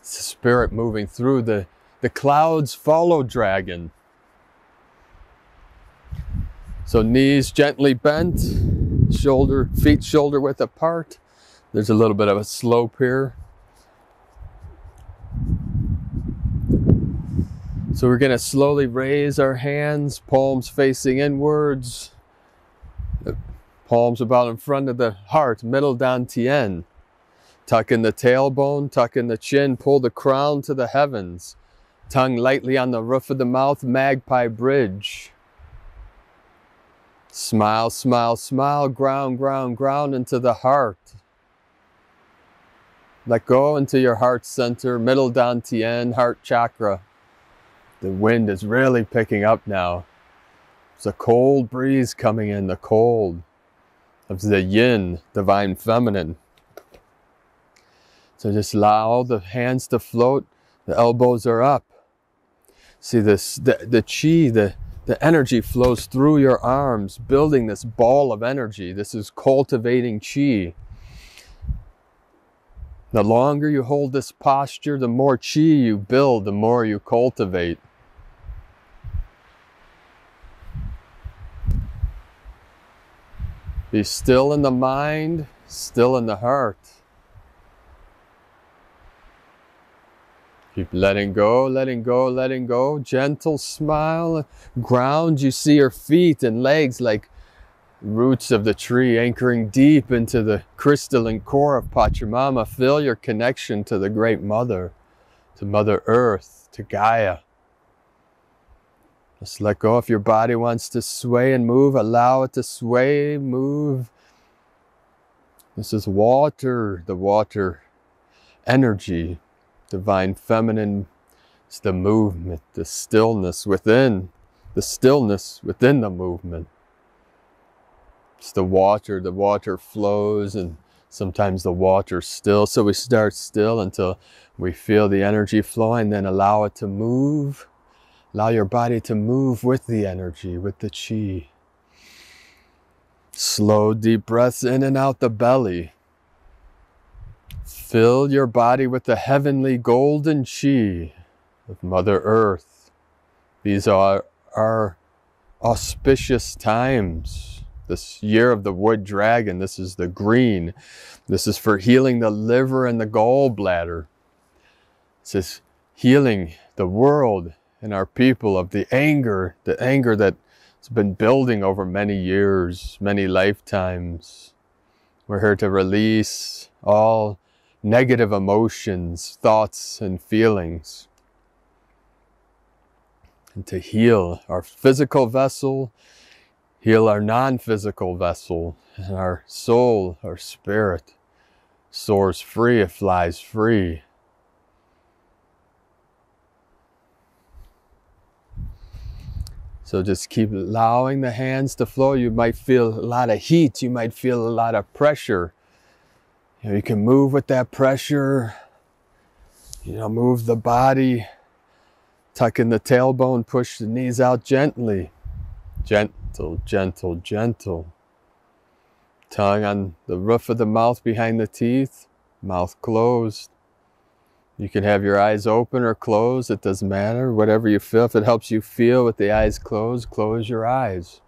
It's the spirit moving through. The clouds follow dragon. So knees gently bent, feet shoulder width apart. There's a little bit of a slope here. So we're going to slowly raise our hands, palms facing inwards. The palms about in front of the heart, middle dantian. Tuck in the tailbone, tuck in the chin, pull the crown to the heavens. Tongue lightly on the roof of the mouth, magpie bridge. Smile, smile, smile, ground, ground, ground into the heart. Let go into your heart center, middle dantian, heart chakra. The wind is really picking up now. It's a cold breeze coming in, the cold of the yin, divine feminine. So just allow the hands to float, the elbows are up. See this, the chi, the energy flows through your arms, building this ball of energy. This is cultivating chi. The longer you hold this posture, the more chi you build, the more you cultivate. Be still in the mind, still in the heart. Keep letting go, letting go, letting go. Gentle smile. Ground, you see your feet and legs like roots of the tree anchoring deep into the crystalline core of Pachamama. Feel your connection to the Great Mother, to Mother Earth, to Gaia. Just let go. If your body wants to sway and move, allow it to sway, move. This is water, the water energy, divine feminine. It's the movement, the stillness within the movement. It's the water flows, and sometimes the water's still. So we start still until we feel the energy flowing, then allow it to move. Allow your body to move with the energy, with the chi. Slow, deep breaths in and out the belly. Fill your body with the heavenly golden chi of Mother Earth. These are our auspicious times. This year of the wood dragon, this is the green. This is for healing the liver and the gallbladder. This is healing the world and our people of the anger that's been building over many years, many lifetimes. We're here to release all negative emotions, thoughts, and feelings, and to heal our physical vessel, heal our non-physical vessel, and our soul, our spirit soars free, it flies free. So just keep allowing the hands to flow. You might feel a lot of heat. You might feel a lot of pressure. You can move with that pressure. Move the body. Tuck in the tailbone. Push the knees out gently. Gentle, gentle, gentle. Tongue on the roof of the mouth behind the teeth. Mouth closed. You can have your eyes open or closed, it doesn't matter. Whatever you feel, if it helps you feel with the eyes closed, close your eyes.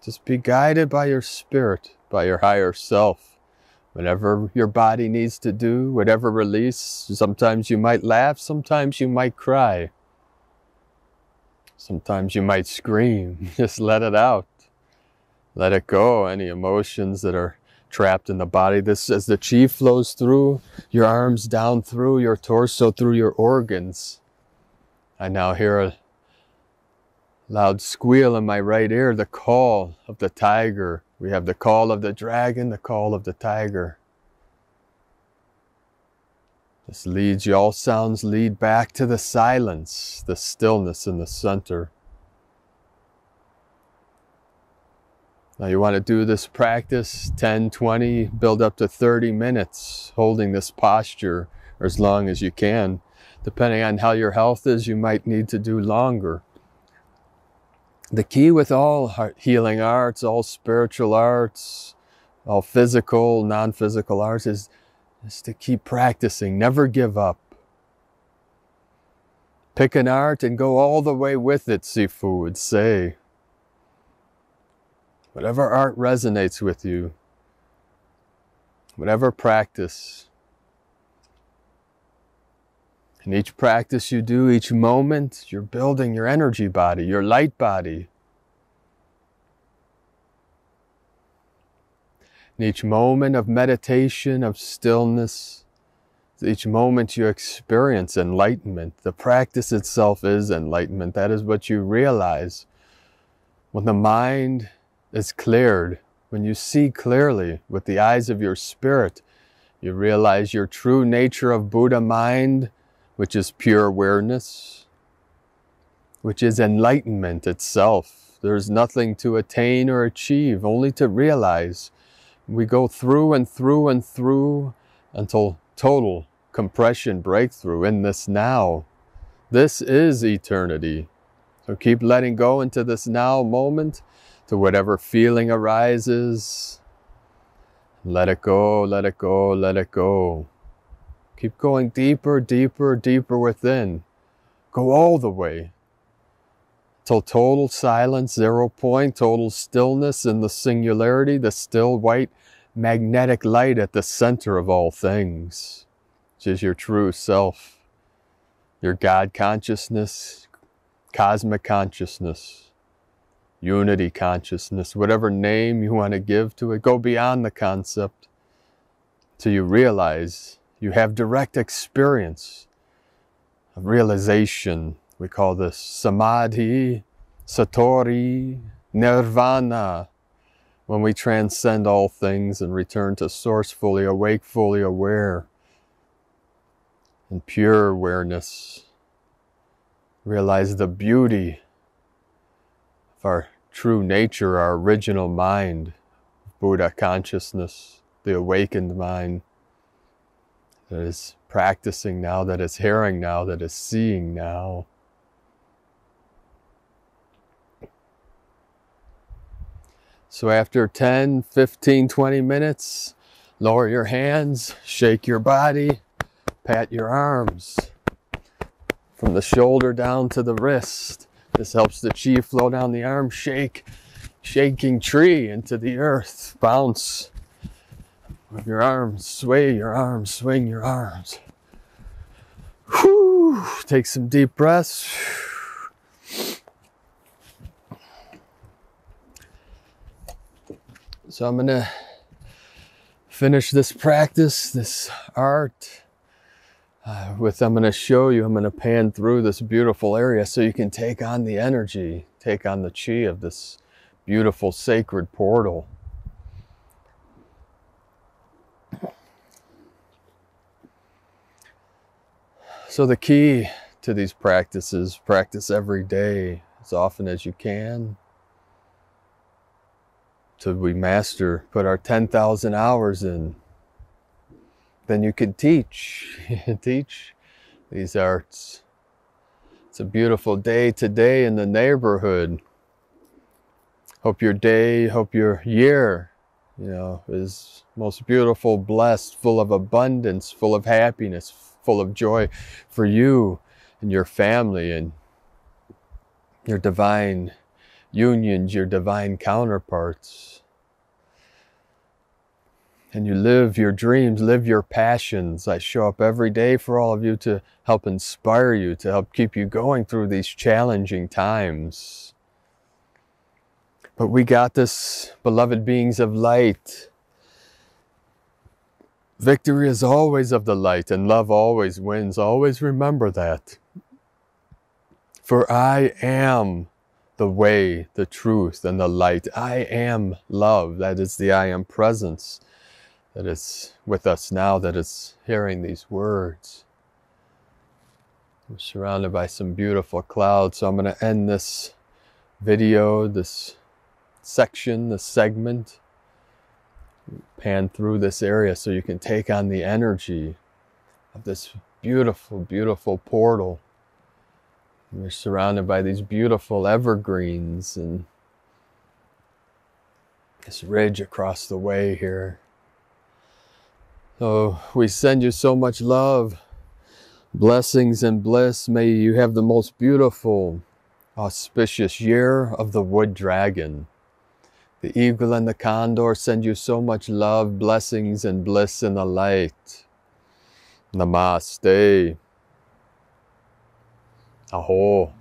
Just be guided by your spirit, by your higher self. Whatever your body needs to do, whatever release. Sometimes you might laugh, sometimes you might cry. Sometimes you might scream. Just let it out. Let it go, any emotions that are trapped in the body. This, as the chi flows through your arms, down through your torso, through your organs. I now hear a loud squeal in my right ear, the call of the tiger. We have the call of the dragon, the call of the tiger. This leads you, all sounds lead back to the silence, the stillness in the center. Now you want to do this practice 10, 20, build up to 30 minutes holding this posture, or as long as you can. Depending on how your health is, you might need to do longer. The key with all healing arts, all spiritual arts, all physical, non-physical arts is to keep practicing, never give up. Pick an art and go all the way with it, Sifu would say. Whatever art resonates with you, whatever practice. In each practice you do, each moment, you're building your energy body, your light body. In each moment of meditation, of stillness, each moment you experience enlightenment. The practice itself is enlightenment. That is what you realize. When the mind is cleared, when you see clearly with the eyes of your spirit, you realize your true nature of Buddha mind, which is pure awareness, which is enlightenment itself. There's nothing to attain or achieve, only to realize. We go through and through and through until total compression breakthrough in this now. This is eternity. So keep letting go into this now moment, to whatever feeling arises. Let it go, let it go, let it go. Keep going deeper, deeper, deeper within. Go all the way till total silence, 0 point, total stillness in the singularity, the still white magnetic light at the center of all things, which is your true self, your God consciousness, cosmic consciousness, unity consciousness, whatever name you want to give to it. Go beyond the concept till you realize you have direct experience of realization. We call this samadhi, satori, nirvana, when we transcend all things and return to source, fully awake, fully aware, in pure awareness. Realize the beauty of our true nature, our original mind, Buddha consciousness, the awakened mind that is practicing now, that is hearing now, that is seeing now. So after 10, 15, 20 minutes, lower your hands, shake your body, pat your arms from the shoulder down to the wrist. This helps the chi flow down the arm. Shake, shaking tree into the earth. Bounce with your arms, sway your arms, swing your arms. Whew. Take some deep breaths. So I'm going to finish this practice, this art, I'm going to show you, I'm going to pan through this beautiful area so you can take on the energy, take on the chi of this beautiful sacred portal. So the key to these practices, practice every day as often as you can. Till we master, put our 10,000 hours in. Then you can teach these arts. It's a beautiful day today in the neighborhood. Hope your day, hope your year, is most beautiful, blessed, full of abundance, full of happiness, full of joy for you and your family and your divine unions, your divine counterparts. And you live your dreams, live your passions. I show up every day for all of you to help inspire you, to help keep you going through these challenging times. But we got this, beloved beings of light. Victory is always of the light, and love always wins. Always remember that. For I am the way, the truth, and the light. I am love. That is the I am presence that is with us now, that is hearing these words. We're surrounded by some beautiful clouds, so I'm going to end this video, this section, the segment. Pan through this area so you can take on the energy of this beautiful, beautiful portal. You're surrounded by these beautiful evergreens and this ridge across the way here. So we send you so much love, blessings and bliss. May you have the most beautiful, auspicious year of the wood dragon. The eagle and the condor send you so much love, blessings, and bliss in the light. Namaste. Aho.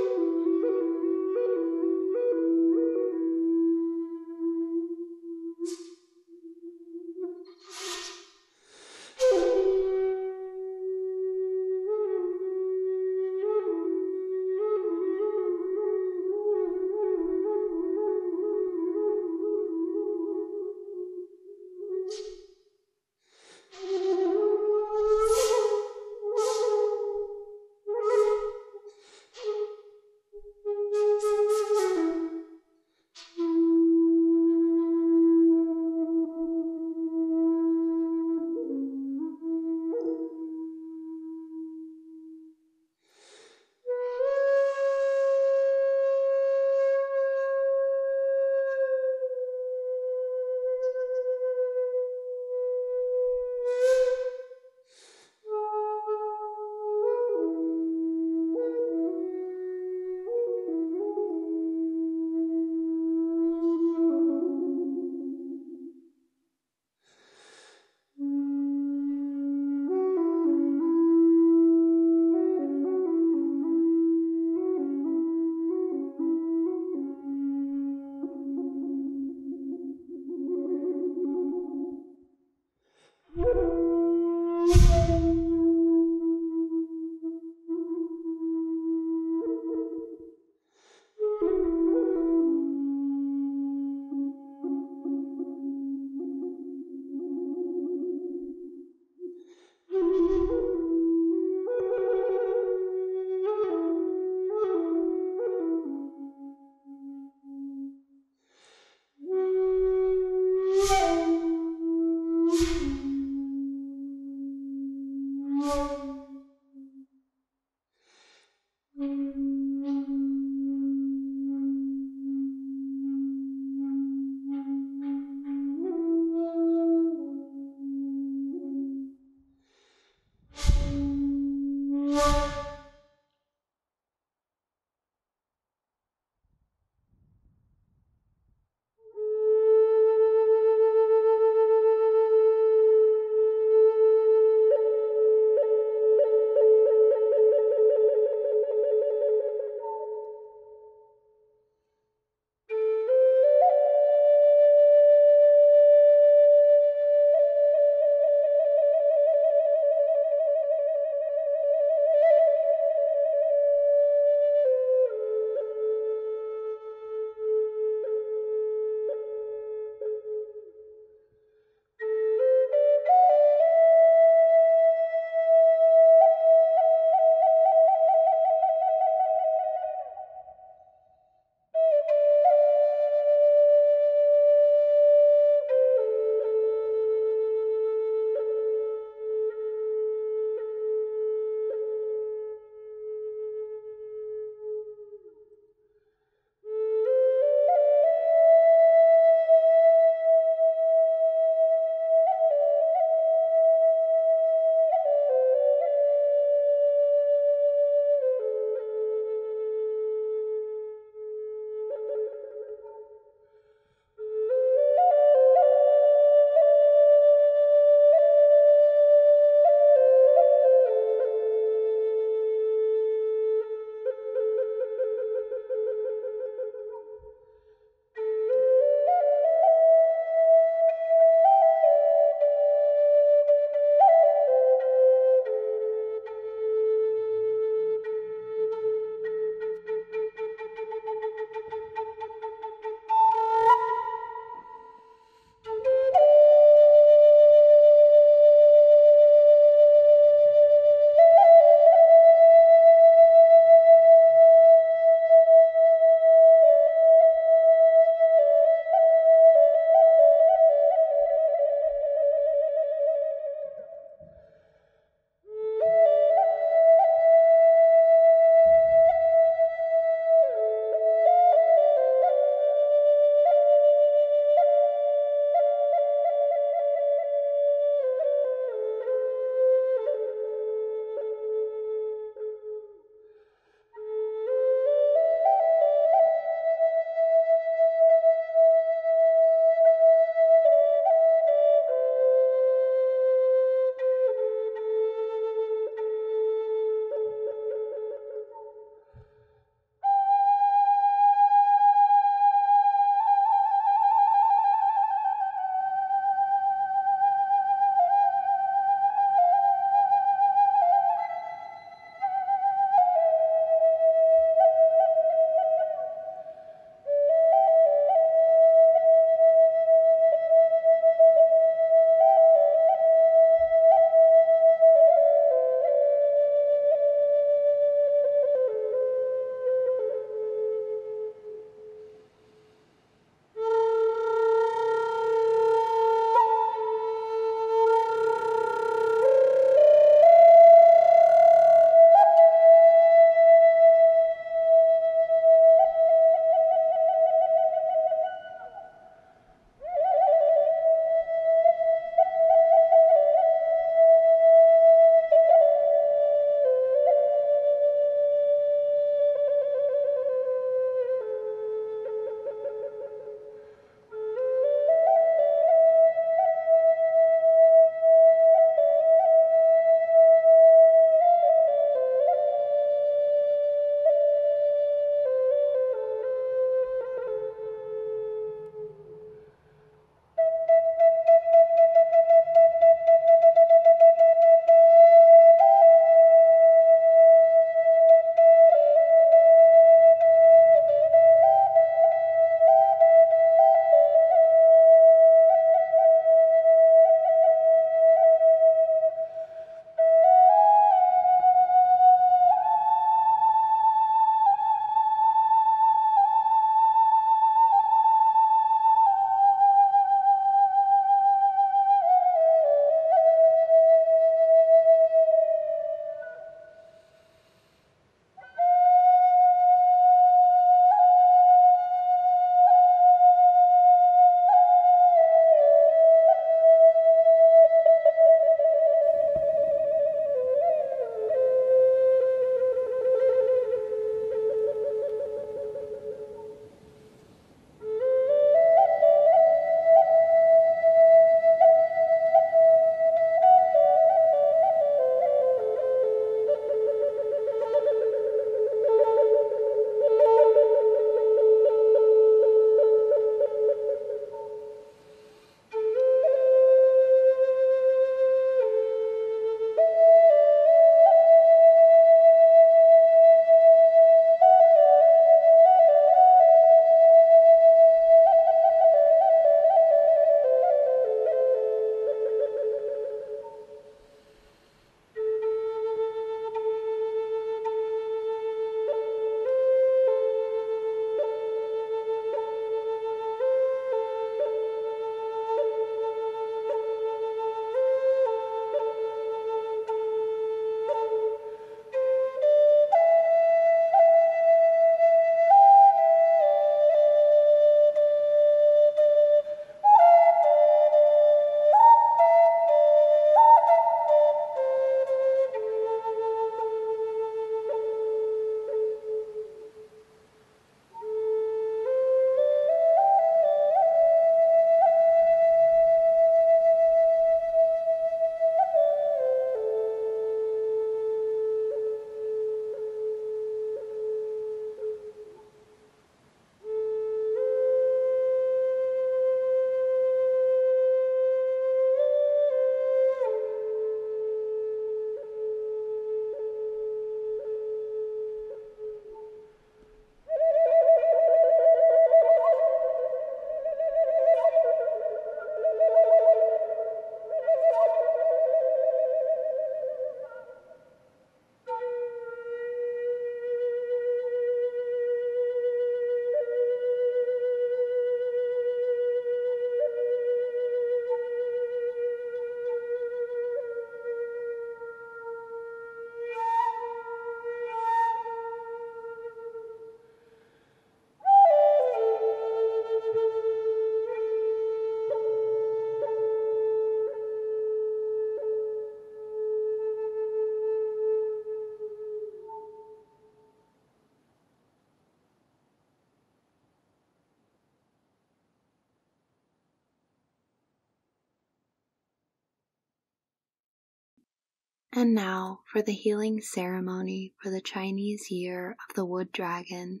And now for the healing ceremony for the Chinese year of the Wood Dragon.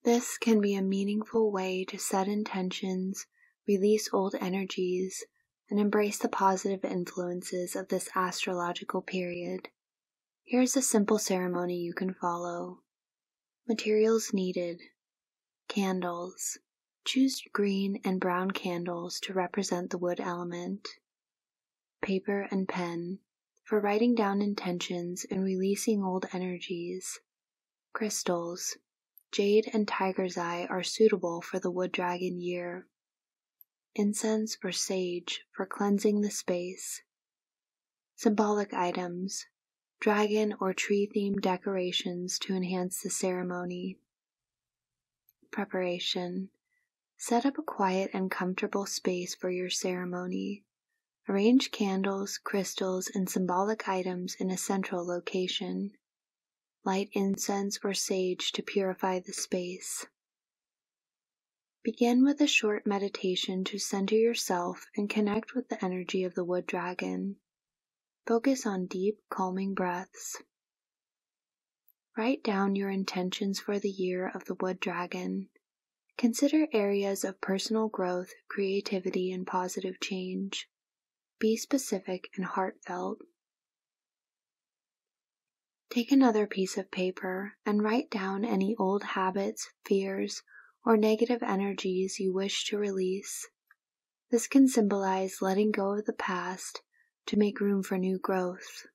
This can be a meaningful way to set intentions, release old energies, and embrace the positive influences of this astrological period. Here's a simple ceremony you can follow. Materials needed: candles. Choose green and brown candles to represent the wood element. Paper and pen for writing down intentions and releasing old energies. Crystals. Jade and tiger's eye are suitable for the Wood Dragon year. Incense or sage for cleansing the space. Symbolic items: dragon or tree-themed decorations to enhance the ceremony. Preparation: set up a quiet and comfortable space for your ceremony. Arrange candles, crystals, and symbolic items in a central location. Light incense or sage to purify the space. Begin with a short meditation to center yourself and connect with the energy of the Wood Dragon. Focus on deep, calming breaths. Write down your intentions for the year of the Wood Dragon. Consider areas of personal growth, creativity, and positive change. Be specific and heartfelt. Take another piece of paper and write down any old habits, fears, or negative energies you wish to release. This can symbolize letting go of the past to make room for new growth.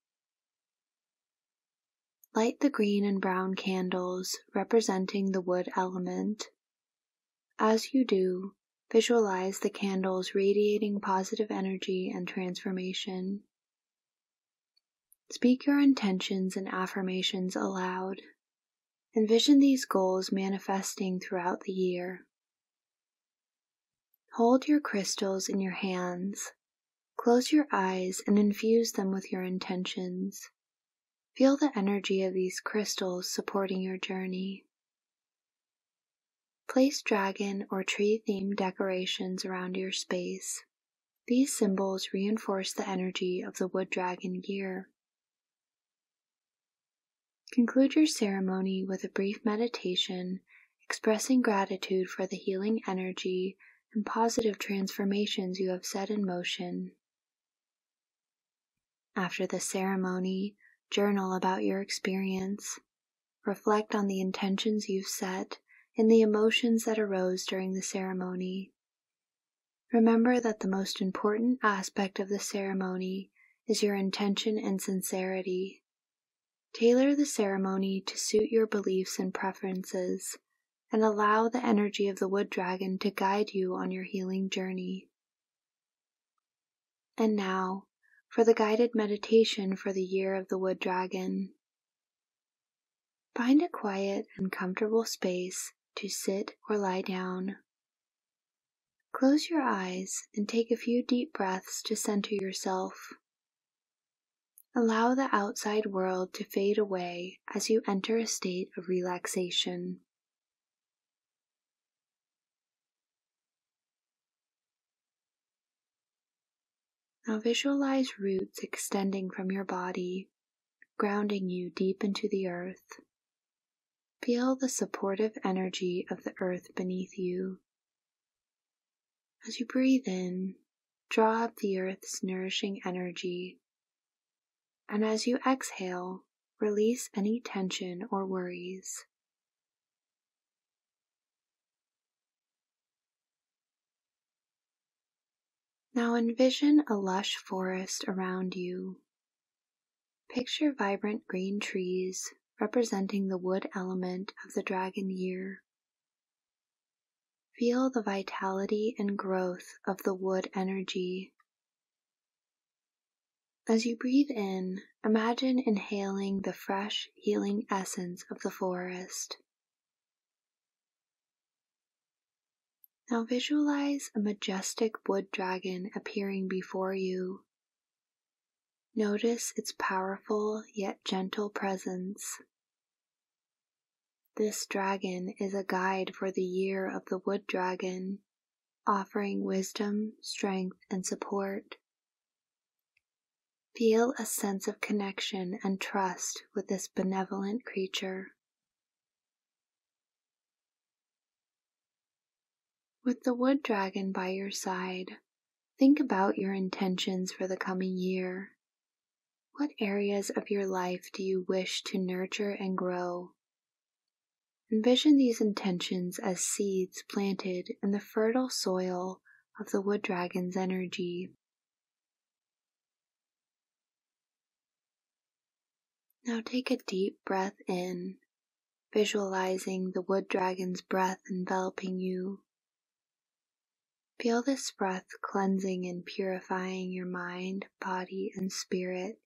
Light the green and brown candles representing the wood element. As you do, visualize the candles radiating positive energy and transformation. Speak your intentions and affirmations aloud. Envision these goals manifesting throughout the year. Hold your crystals in your hands. Close your eyes and infuse them with your intentions. Feel the energy of these crystals supporting your journey. Place dragon or tree-themed decorations around your space. These symbols reinforce the energy of the Wood Dragon year. Conclude your ceremony with a brief meditation, expressing gratitude for the healing energy and positive transformations you have set in motion. After the ceremony, journal about your experience. Reflect on the intentions you've set and the emotions that arose during the ceremony. Remember that the most important aspect of the ceremony is your intention and sincerity. Tailor the ceremony to suit your beliefs and preferences, and allow the energy of the Wood Dragon to guide you on your healing journey. And now, for the guided meditation for the year of the Wood Dragon. Find a quiet and comfortable space to sit or lie down. Close your eyes and take a few deep breaths to center yourself. Allow the outside world to fade away as you enter a state of relaxation. Now visualize roots extending from your body, grounding you deep into the earth. Feel the supportive energy of the earth beneath you. As you breathe in, draw up the earth's nourishing energy. And as you exhale, release any tension or worries. Now envision a lush forest around you. Picture vibrant green trees representing the wood element of the dragon year. Feel the vitality and growth of the wood energy. As you breathe in, imagine inhaling the fresh, healing essence of the forest. Now visualize a majestic wood dragon appearing before you. Notice its powerful yet gentle presence. This dragon is a guide for the year of the Wood Dragon, offering wisdom, strength, and support. Feel a sense of connection and trust with this benevolent creature. With the wood dragon by your side, think about your intentions for the coming year. What areas of your life do you wish to nurture and grow? Envision these intentions as seeds planted in the fertile soil of the wood dragon's energy. Now take a deep breath in, visualizing the wood dragon's breath enveloping you. Feel this breath cleansing and purifying your mind, body, and spirit.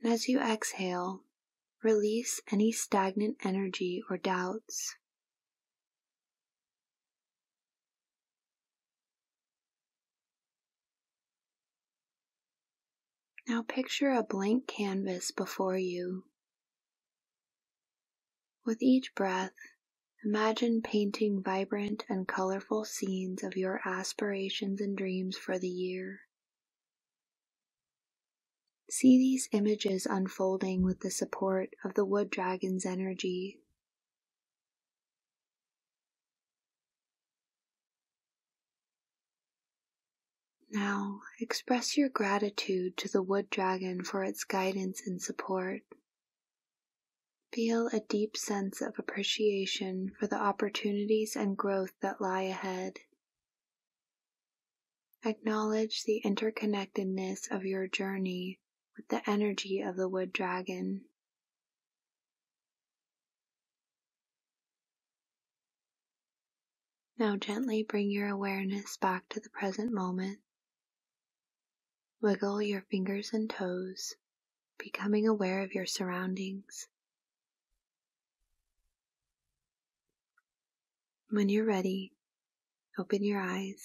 And as you exhale, release any stagnant energy or doubts. Now picture a blank canvas before you. With each breath, imagine painting vibrant and colorful scenes of your aspirations and dreams for the year. See these images unfolding with the support of the wood dragon's energy. Now, express your gratitude to the wood dragon for its guidance and support. Feel a deep sense of appreciation for the opportunities and growth that lie ahead. Acknowledge the interconnectedness of your journey with the energy of the wood dragon. Now gently bring your awareness back to the present moment. Wiggle your fingers and toes, becoming aware of your surroundings. When you're ready, open your eyes.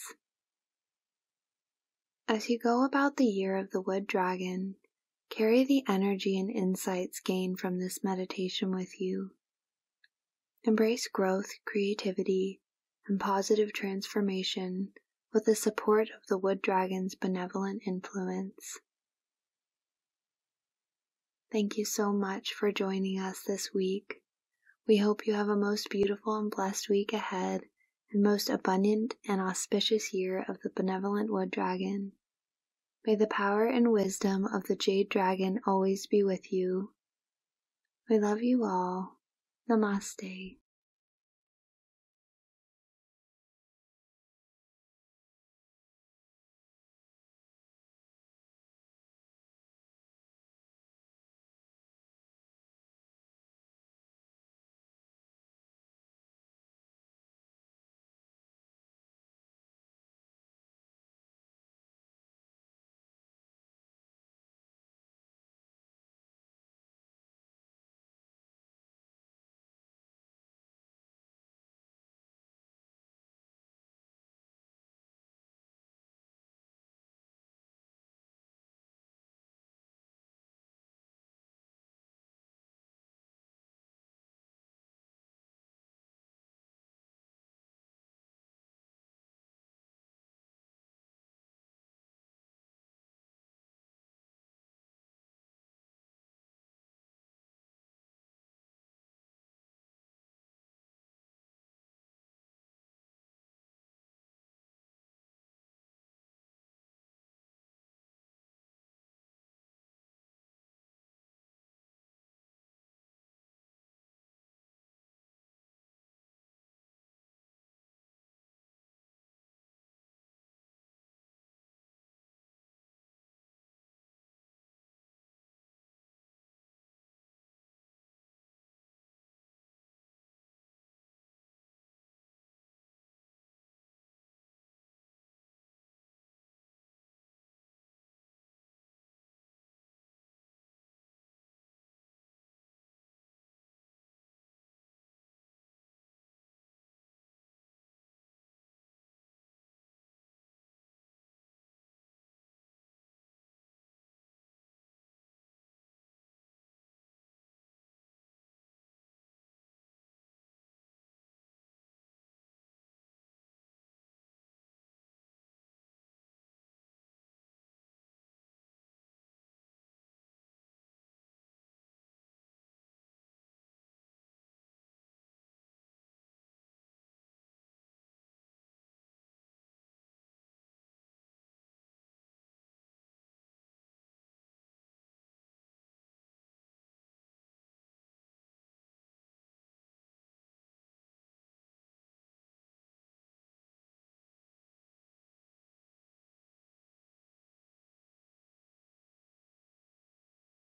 As you go about the year of the wood dragon, carry the energy and insights gained from this meditation with you. Embrace growth, creativity, and positive transformation with the support of the wood dragon's benevolent influence. Thank you so much for joining us this week. We hope you have a most beautiful and blessed week ahead, and most abundant and auspicious year of the benevolent wood dragon. May the power and wisdom of the jade dragon always be with you. We love you all. Namaste.